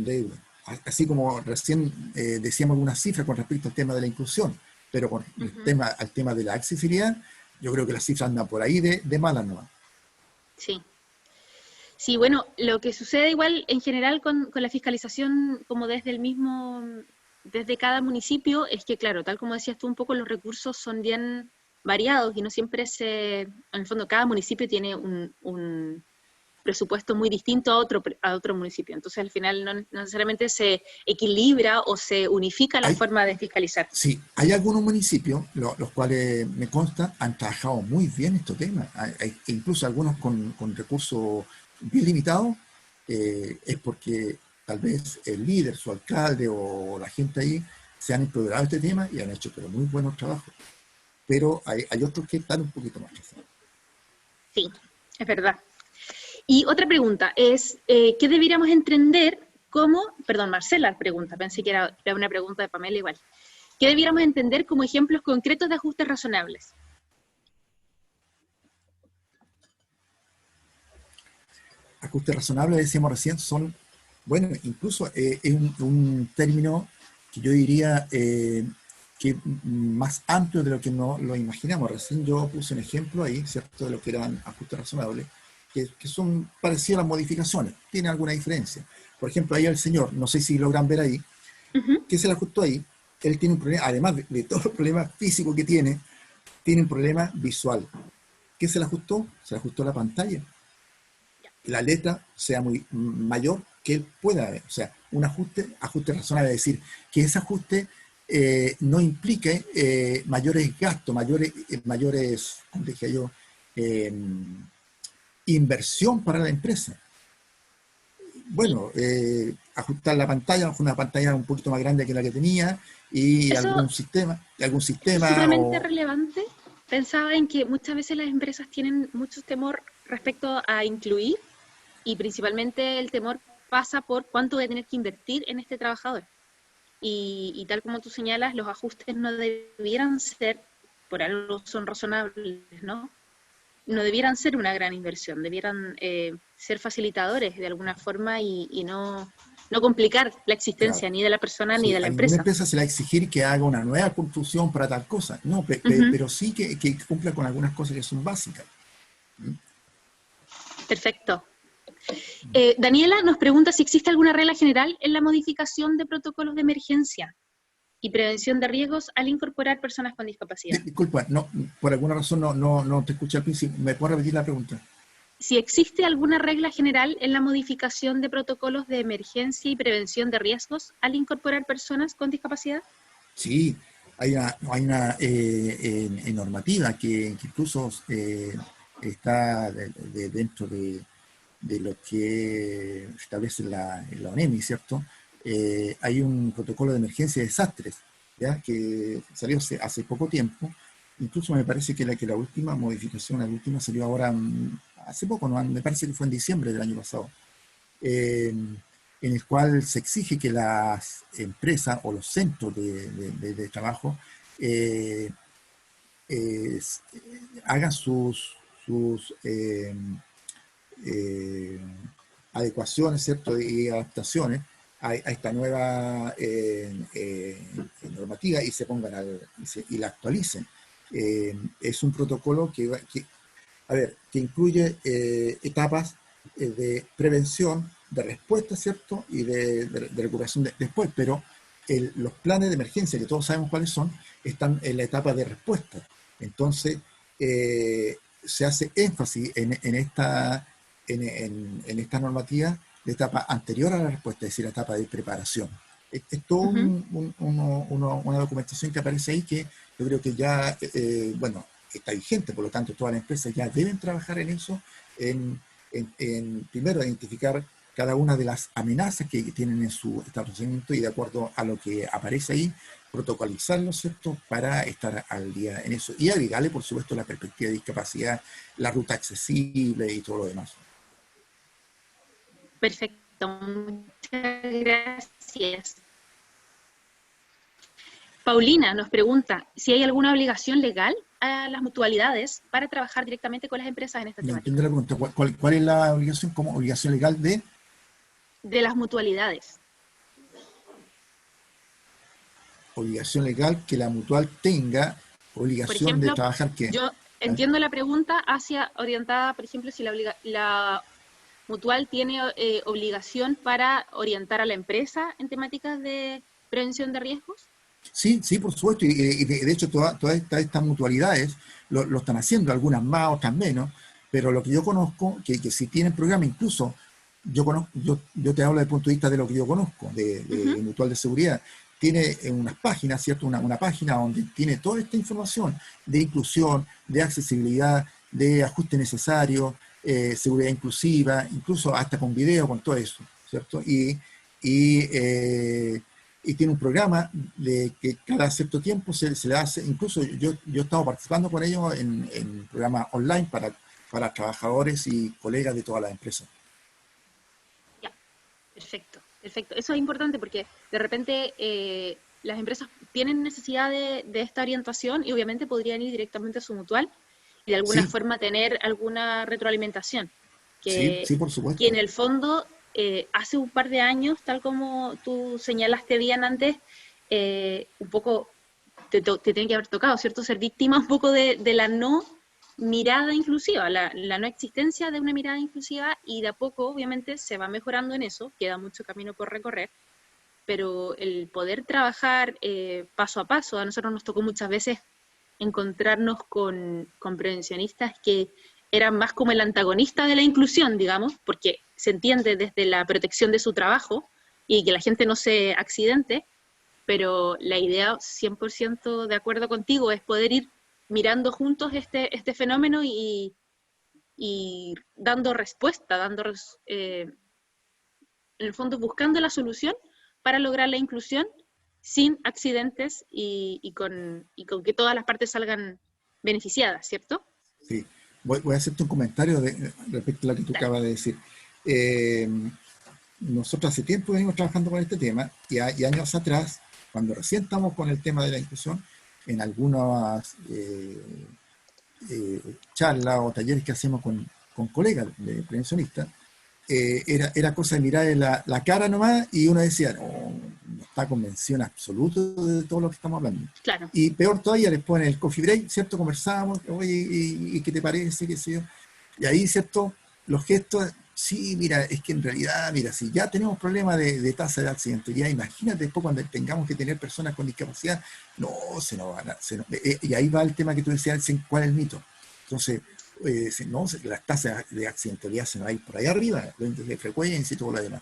S2: deuda. Así como recién decíamos algunas cifras con respecto al tema de la inclusión, pero con el
S1: Ujú.
S2: tema, al tema de la accesibilidad, yo creo que las cifras andan por ahí de malas nomás.
S1: Sí. Sí, bueno, lo que sucede igual en general con la fiscalización como desde el mismo, desde cada municipio, es que claro, tal como decías tú un poco, los recursos son bien variados y no siempre en el fondo cada municipio tiene un presupuesto muy distinto a otro municipio. Entonces al final no necesariamente se equilibra o se unifica la
S2: Hay,
S1: forma de fiscalizar.
S2: sí, hay algunos municipios, los cuales me consta, han trabajado muy bien estos temas. Incluso algunos con recursos bien limitados, es porque tal vez el líder, su alcalde o la gente ahí se han empoderado de este tema y han hecho pero muy buenos trabajos. Pero hay otros que están un poquito más rezados.
S1: Sí, es verdad. Y otra pregunta es, ¿qué deberíamos entender como, perdón, Marcela pregunta, pensé que era una pregunta de Pamela igual, ¿qué debiéramos entender como ejemplos concretos de ajustes razonables?
S2: Ajustes razonables, decíamos recién, son, bueno, incluso es un término que yo diría que es más amplio de lo que no lo imaginamos. Recién yo puse un ejemplo ahí, ¿cierto?, de lo que eran ajustes razonables, que son parecidas a las modificaciones, tienen alguna diferencia. Por ejemplo, ahí el señor, no sé si logran ver ahí, ¿qué se le ajustó ahí? Él tiene un problema, además de todos los problemas físicos que tiene un problema visual. ¿Qué se le ajustó? Se le ajustó la pantalla. La letra sea muy mayor que él pueda ver. O sea, un ajuste razonable, es decir, que ese ajuste no implique mayores gastos, mayores, como dije yo, eh, inversión para la empresa.
S1: Sí.
S2: Bueno, ajustar la pantalla, una pantalla un poquito más grande que la que tenía y
S1: Eso,
S2: algún
S1: eso es
S2: sistema
S1: sumamente
S2: o...
S1: relevante. Pensaba en que muchas veces las empresas tienen mucho temor respecto a incluir y principalmente el temor pasa por cuánto voy a tener que invertir en este trabajador. Y tal como tú señalas, los ajustes no debieran ser, por algo son razonables, ¿no? No debieran ser una gran inversión, debieran ser facilitadores de alguna forma y no complicar la
S2: Claro,
S1: existencia ni de la persona ni
S2: sí,
S1: de la
S2: a ninguna
S1: empresa.
S2: empresa se le va a exigir que haga una nueva construcción para tal cosa, no,
S1: Ujú.
S2: pero sí que cumpla con algunas cosas que son básicas.
S1: Perfecto. Daniela nos pregunta si existe alguna regla general en la modificación de protocolos de emergencia y prevención de riesgos al incorporar personas con discapacidad.
S2: Disculpa, no, por alguna razón no te escuché al principio. ¿Me puedes repetir la pregunta?
S1: Si existe alguna regla general en la modificación de protocolos de emergencia y prevención de riesgos al incorporar personas con discapacidad.
S2: Sí, hay una normativa que incluso está dentro de lo que establece la ONEMI, ¿cierto? Hay un protocolo de emergencia de desastres, ¿ya? Que salió hace poco tiempo. Incluso me parece que la última modificación, la última salió ahora hace poco, ¿no? Me parece que fue en diciembre del año pasado. eh, en el cual se exige que las empresas o los centros de trabajo eh, eh, hagan sus eh, adecuaciones, ¿cierto? Y adaptaciones a esta nueva normativa y se pongan y la actualicen. Es un protocolo a ver, que incluye etapas de prevención, de respuesta, ¿cierto? Y de recuperación después, pero los planes de emergencia, que todos sabemos cuáles son, están en la etapa de respuesta. Entonces, se hace énfasis en esta normativa de etapa anterior a la respuesta, es decir, la etapa de preparación. Es todo
S1: Ujú.
S2: una documentación que aparece ahí que yo creo que ya, bueno, está vigente, por lo tanto todas las empresas ya deben trabajar en eso, en primero identificar cada una de las amenazas que tienen en su establecimiento y de acuerdo a lo que aparece ahí, protocolizarlo, ¿cierto?, para estar al día en eso. Y agregarle, por supuesto, la perspectiva de discapacidad, la ruta accesible y todo lo demás.
S1: Perfecto, muchas gracias. Paulina nos pregunta si hay alguna obligación legal a las mutualidades para trabajar directamente con las empresas en esta
S2: No
S1: temática.
S2: entiendo la pregunta. ¿Cuál es la obligación como obligación legal de
S1: De las mutualidades.
S2: obligación legal que la mutual tenga
S1: Por
S2: obligación de
S1: ejemplo,
S2: trabajar qué?
S1: yo
S2: ¿Eh?
S1: entiendo la pregunta hacia orientada, por ejemplo, si la mutual tiene obligación para orientar a la empresa en temáticas de prevención de riesgos.
S2: Sí, sí, por supuesto, y de hecho todas estas mutualidades lo están haciendo, algunas más, otras menos, pero lo que yo conozco, que si tienen programa, incluso yo te hablo desde el punto de vista de lo que yo conozco,
S1: Ujú.
S2: de Mutual de Seguridad, tiene unas páginas, ¿cierto? Una página donde tiene toda esta información de inclusión, de accesibilidad, de ajuste necesario, seguridad inclusiva, incluso hasta con video, con todo eso, ¿cierto? Y y tiene un programa de que cada cierto tiempo se le hace, incluso yo he estado participando con ellos en programas online para trabajadores y colegas de todas las empresas.
S1: Ya, perfecto, perfecto. Eso es importante porque de repente las empresas tienen necesidad de esta orientación y obviamente podrían ir directamente a su mutual y de alguna
S2: Sí,
S1: forma tener alguna retroalimentación,
S2: sí,
S1: que,
S2: sí, por
S1: que en
S2: supuesto.
S1: el fondo hace un par de años, tal como tú señalaste bien antes, un poco te tiene que haber tocado, ¿cierto? Ser víctima un poco de la no mirada inclusiva, la no existencia de una mirada inclusiva y de a poco obviamente se va mejorando en eso, queda mucho camino por recorrer, pero el poder trabajar paso a paso, a nosotros nos tocó muchas veces encontrarnos con prevencionistas que eran más como el antagonista de la inclusión, digamos, porque se entiende desde la protección de su trabajo y que la gente no se accidente, pero la idea, 100% de acuerdo contigo, es poder ir mirando juntos este fenómeno y dando respuesta, en el fondo buscando la solución para lograr la inclusión sin accidentes y con que todas las partes salgan beneficiadas, ¿cierto?
S2: Sí. Voy a hacerte un comentario respecto a lo que tú
S1: Dale.
S2: acabas de decir. Eh, Nosotros hace tiempo venimos trabajando con este tema y años atrás, cuando recién estamos con el tema de la inclusión, en algunas charlas o talleres que hacemos con colegas de prevencionistas, era cosa de mirar la cara nomás y uno decía, no está convencido en absoluto de todo lo que estamos hablando.
S1: Claro.
S2: Y peor todavía, después en el coffee break, ¿cierto? Conversábamos, oye, ¿y qué te parece? ¿Qué sé yo? Y ahí, ¿cierto? Los gestos, sí, mira, es que en realidad, mira, si ya tenemos problemas de tasa de accidentalidad, imagínate después cuando tengamos que tener personas con discapacidad, no, se nos van a... y ahí va el tema que tú decías, ¿cuál es el mito? Entonces, no, las tasas de accidentalidad se van a ir por ahí arriba, de frecuencia y todo lo demás.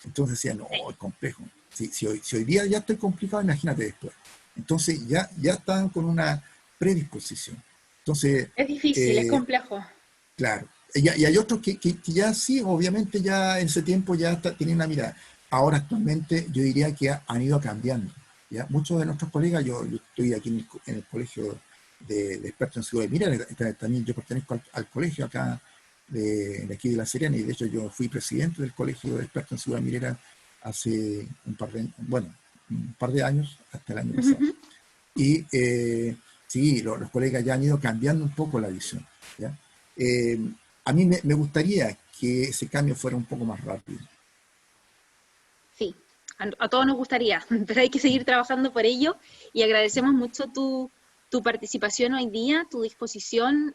S2: Entonces decía, no, es complejo. Si hoy día ya estoy complicado, imagínate después. Entonces ya están con una predisposición. Entonces,
S1: Es difícil, es complejo.
S2: claro. Y hay otros que ya sí, obviamente ya en ese tiempo ya tienen una mirada. Ahora actualmente yo diría que han ido cambiando. ¿Ya? Muchos de nuestros colegas, yo estoy aquí en el colegio de expertos en seguridad mira, también yo pertenezco al colegio acá de aquí de La Serena, y de hecho yo fui presidente del colegio de expertos en seguridad minera hace un par de años, hasta el año pasado.
S1: Uh-huh.
S2: Y sí, los colegas ya han ido cambiando un poco la visión. ¿Ya? Eh, a mí me gustaría que ese cambio fuera un poco más rápido.
S1: Sí, a todos nos gustaría, pero hay que seguir trabajando por ello y agradecemos mucho tu participación hoy día, tu disposición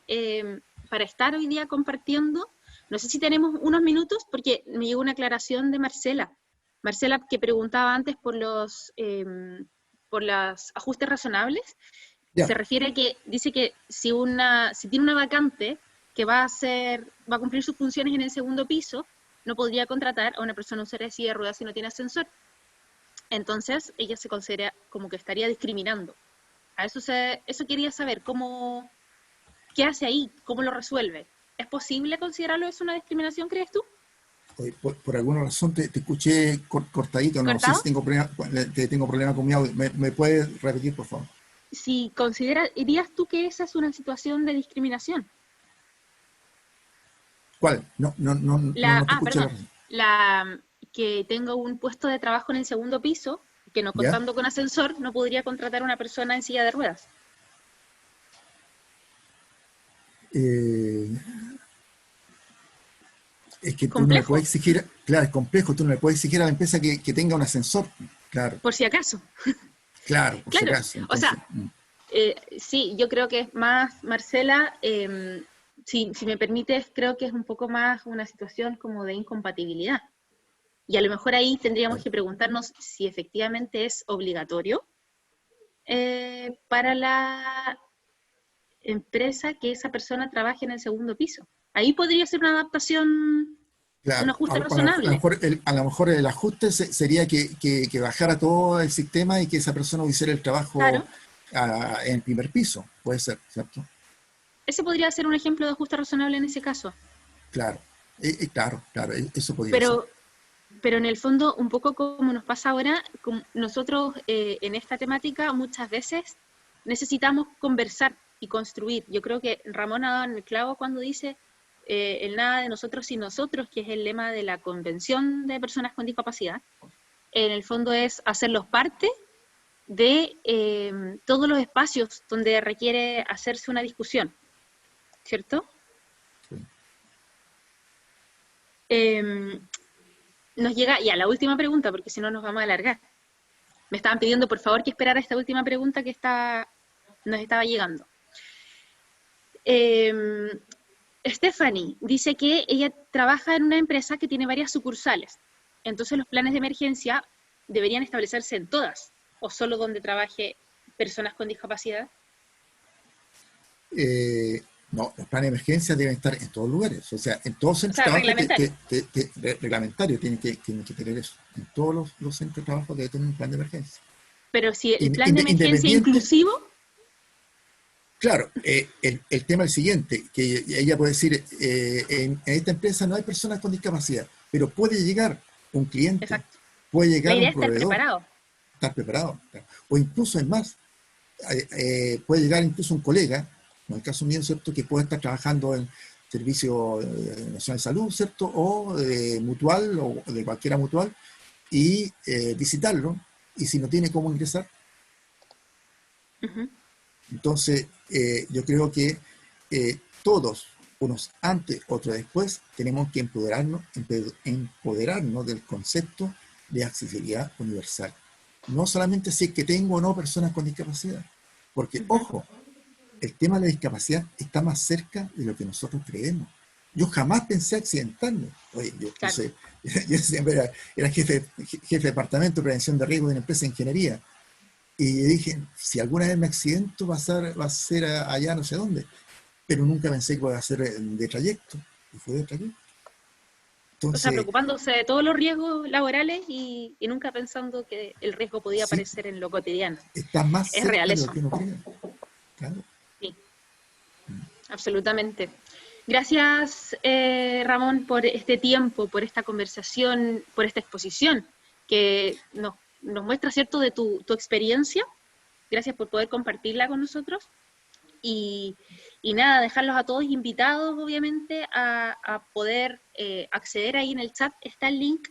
S1: para estar hoy día compartiendo. No sé si tenemos unos minutos porque me llegó una aclaración de Marcela. Marcela, que preguntaba antes por los ajustes razonables,
S2: Ya,
S1: se refiere a que dice que si tiene una vacante que va a cumplir sus funciones en el segundo piso, no podría contratar a una persona usar de silla de ruedas si no tiene ascensor. Entonces, ella se considera como que estaría discriminando. Eso quería saber, ¿qué hace ahí? ¿Cómo lo resuelve? ¿Es posible considerarlo eso una discriminación, crees tú?
S2: por alguna razón te escuché cortadito, no sé
S1: ¿Cortado?
S2: si tengo problema con mi audio. ¿Me puedes repetir, por favor?
S1: Si ¿dirías tú que esa es una situación de discriminación?
S2: ¿Cuál? No te escuché la
S1: Perdón,
S2: razón.
S1: que tenga un puesto de trabajo en el segundo piso, que no
S2: ¿Ya?
S1: contando con ascensor, no podría contratar a una persona en silla de ruedas.
S2: Eh, es que tú no le puedes
S1: Complejo,
S2: exigir, claro, es complejo, tú no le puedes exigir a la empresa que tenga un ascensor. Claro,
S1: por si acaso.
S2: claro, por si
S1: Claro,
S2: acaso.
S1: o sea,
S2: Entonces,
S1: sí, yo creo que es más, Marcela, si me permites, creo que es un poco más una situación como de incompatibilidad. Y a lo mejor ahí tendríamos
S2: claro.
S1: que preguntarnos si efectivamente es obligatorio para la empresa que esa persona trabaje en el segundo piso. Ahí podría ser una adaptación, un
S2: Claro,
S1: ajuste razonable.
S2: a lo mejor el ajuste sería que bajara todo el sistema y que esa persona hiciera el trabajo
S1: Claro,
S2: en el primer piso, puede ser, ¿cierto?
S1: ese podría ser un ejemplo de ajuste razonable en ese caso.
S2: Claro, claro, eso podría ser.
S1: Pero Pero en el fondo, un poco como nos pasa ahora, nosotros en esta temática muchas veces necesitamos conversar y construir. Yo creo que Ramón ha dado en el clavo cuando dice el nada de nosotros sin nosotros, que es el lema de la Convención de Personas con Discapacidad. En el fondo es hacerlos parte de todos los espacios donde requiere hacerse una discusión, ¿cierto?
S2: Sí.
S1: Eh, Nos llega ya la última pregunta, porque si no nos vamos a alargar. Me estaban pidiendo por favor que esperara esta última pregunta que nos estaba llegando. Stephanie dice que ella trabaja en una empresa que tiene varias sucursales. Entonces los planes de emergencia deberían establecerse en todas, o solo donde trabaje personas con discapacidad.
S2: No, los planes de emergencia deben estar en todos lugares, o sea, en todos los
S1: O
S2: centros
S1: sea,
S2: de trabajo
S1: reglamentario.
S2: reglamentario tienen que tener eso. En todos los centros de trabajo debe tener un plan de emergencia.
S1: Pero si el plan de emergencia
S2: Independiente,
S1: inclusivo...
S2: claro, el tema es el siguiente, que ella puede decir, en esta empresa no hay personas con discapacidad, pero puede llegar un cliente,
S1: Exacto.
S2: puede
S1: La
S2: llegar
S1: idea
S2: un
S1: es estar
S2: proveedor,
S1: preparado.
S2: estar preparado, claro. O incluso es más, puede llegar incluso un colega, en el caso mío, ¿cierto?, que puede estar trabajando en Servicio Nacional de Salud, ¿cierto?, o mutual, o de cualquiera mutual, y visitarlo, y si no tiene cómo ingresar.
S1: Uh-huh.
S2: Entonces, yo creo que todos, unos antes, otros después, tenemos que empoderarnos del concepto de accesibilidad universal. No solamente si es que tengo o no personas con discapacidad, porque,
S1: Uh-huh.
S2: ojo, el tema de la discapacidad está más cerca de lo que nosotros creemos. Yo jamás pensé accidentarme. Oye,
S1: Claro.
S2: yo siempre era jefe de departamento de prevención de riesgo de una empresa de ingeniería. Y dije, si alguna vez me accidento, va a ser allá no sé dónde. Pero nunca pensé que iba a ser de trayecto. Y fue de trayecto.
S1: O sea,
S2: Entonces,
S1: preocupándose de todos los riesgos laborales y nunca pensando que el riesgo podía
S2: sí,
S1: aparecer en lo cotidiano.
S2: está más
S1: Es real
S2: cerca de lo
S1: eso.
S2: que uno cree. Claro.
S1: Sí, absolutamente. Gracias, Ramón, por este tiempo, por esta conversación, por esta exposición que nos muestra, ¿cierto?, de tu experiencia. Gracias por poder compartirla con nosotros. Y nada, dejarlos a todos invitados, obviamente, a poder acceder ahí en el chat. Está el link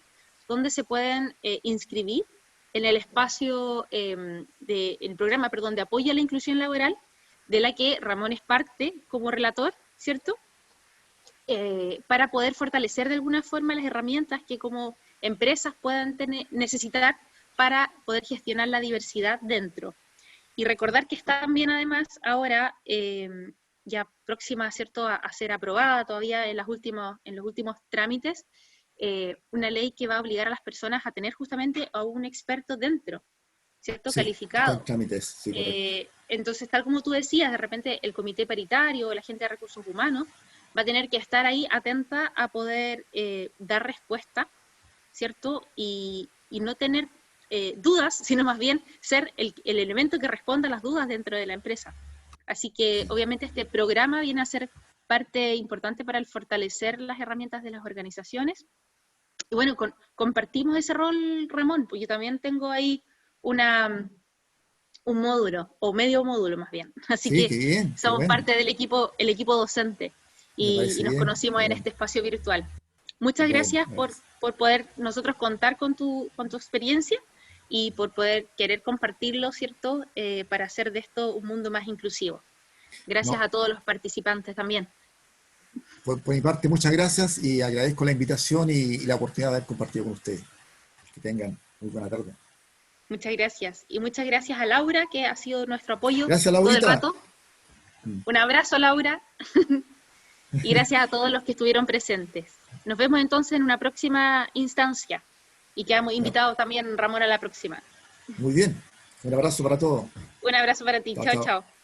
S1: donde se pueden inscribir en el espacio del programa, perdón, de apoyo a la inclusión laboral, de la que Ramón es parte como relator, ¿cierto? Para poder fortalecer de alguna forma las herramientas que como empresas puedan necesitar para poder gestionar la diversidad dentro. Y recordar que está también además ahora ya próxima, ¿cierto?, a ser aprobada todavía en los últimos trámites, una ley que va a obligar a las personas a tener justamente a un experto dentro, ¿cierto?,
S2: Sí, está en
S1: calificado.
S2: trámites, sí, correcto.
S1: Entonces, tal como tú decías, de repente el comité paritario o la gente de recursos humanos va a tener que estar ahí atenta a poder dar respuesta, ¿cierto? Y no tener dudas, sino más bien ser el elemento que responda a las dudas dentro de la empresa. Así que obviamente este programa viene a ser parte importante para el fortalecer las herramientas de las organizaciones. Y bueno, compartimos ese rol, Ramón, pues yo también tengo ahí un módulo, o medio módulo más bien. Así
S2: Sí,
S1: que
S2: qué bien, qué
S1: somos
S2: bueno.
S1: parte del equipo docente
S2: Me
S1: y
S2: parece
S1: nos
S2: bien,
S1: conocimos
S2: qué
S1: en
S2: bueno.
S1: este espacio virtual. Muchas
S2: Bueno,
S1: gracias por poder nosotros contar con tu experiencia y por poder querer compartirlo, ¿cierto?, para hacer de esto un mundo más inclusivo. Gracias
S2: no,
S1: a todos los participantes también.
S2: por mi parte, muchas gracias y agradezco la invitación y la oportunidad de haber compartido con ustedes. Que tengan muy buena tarde.
S1: Muchas gracias. Y muchas gracias a Laura, que ha sido nuestro apoyo
S2: Gracias,
S1: todo el
S2: Laurita.
S1: rato. Un abrazo, Laura. Y gracias a todos los que estuvieron presentes. Nos vemos entonces en una próxima instancia. Y quedamos
S2: Ya,
S1: invitados también, Ramón, a la próxima.
S2: muy bien. Un abrazo para todos.
S1: Un abrazo para ti.
S2: Chao,
S1: Chao,
S2: chao.
S1: chao.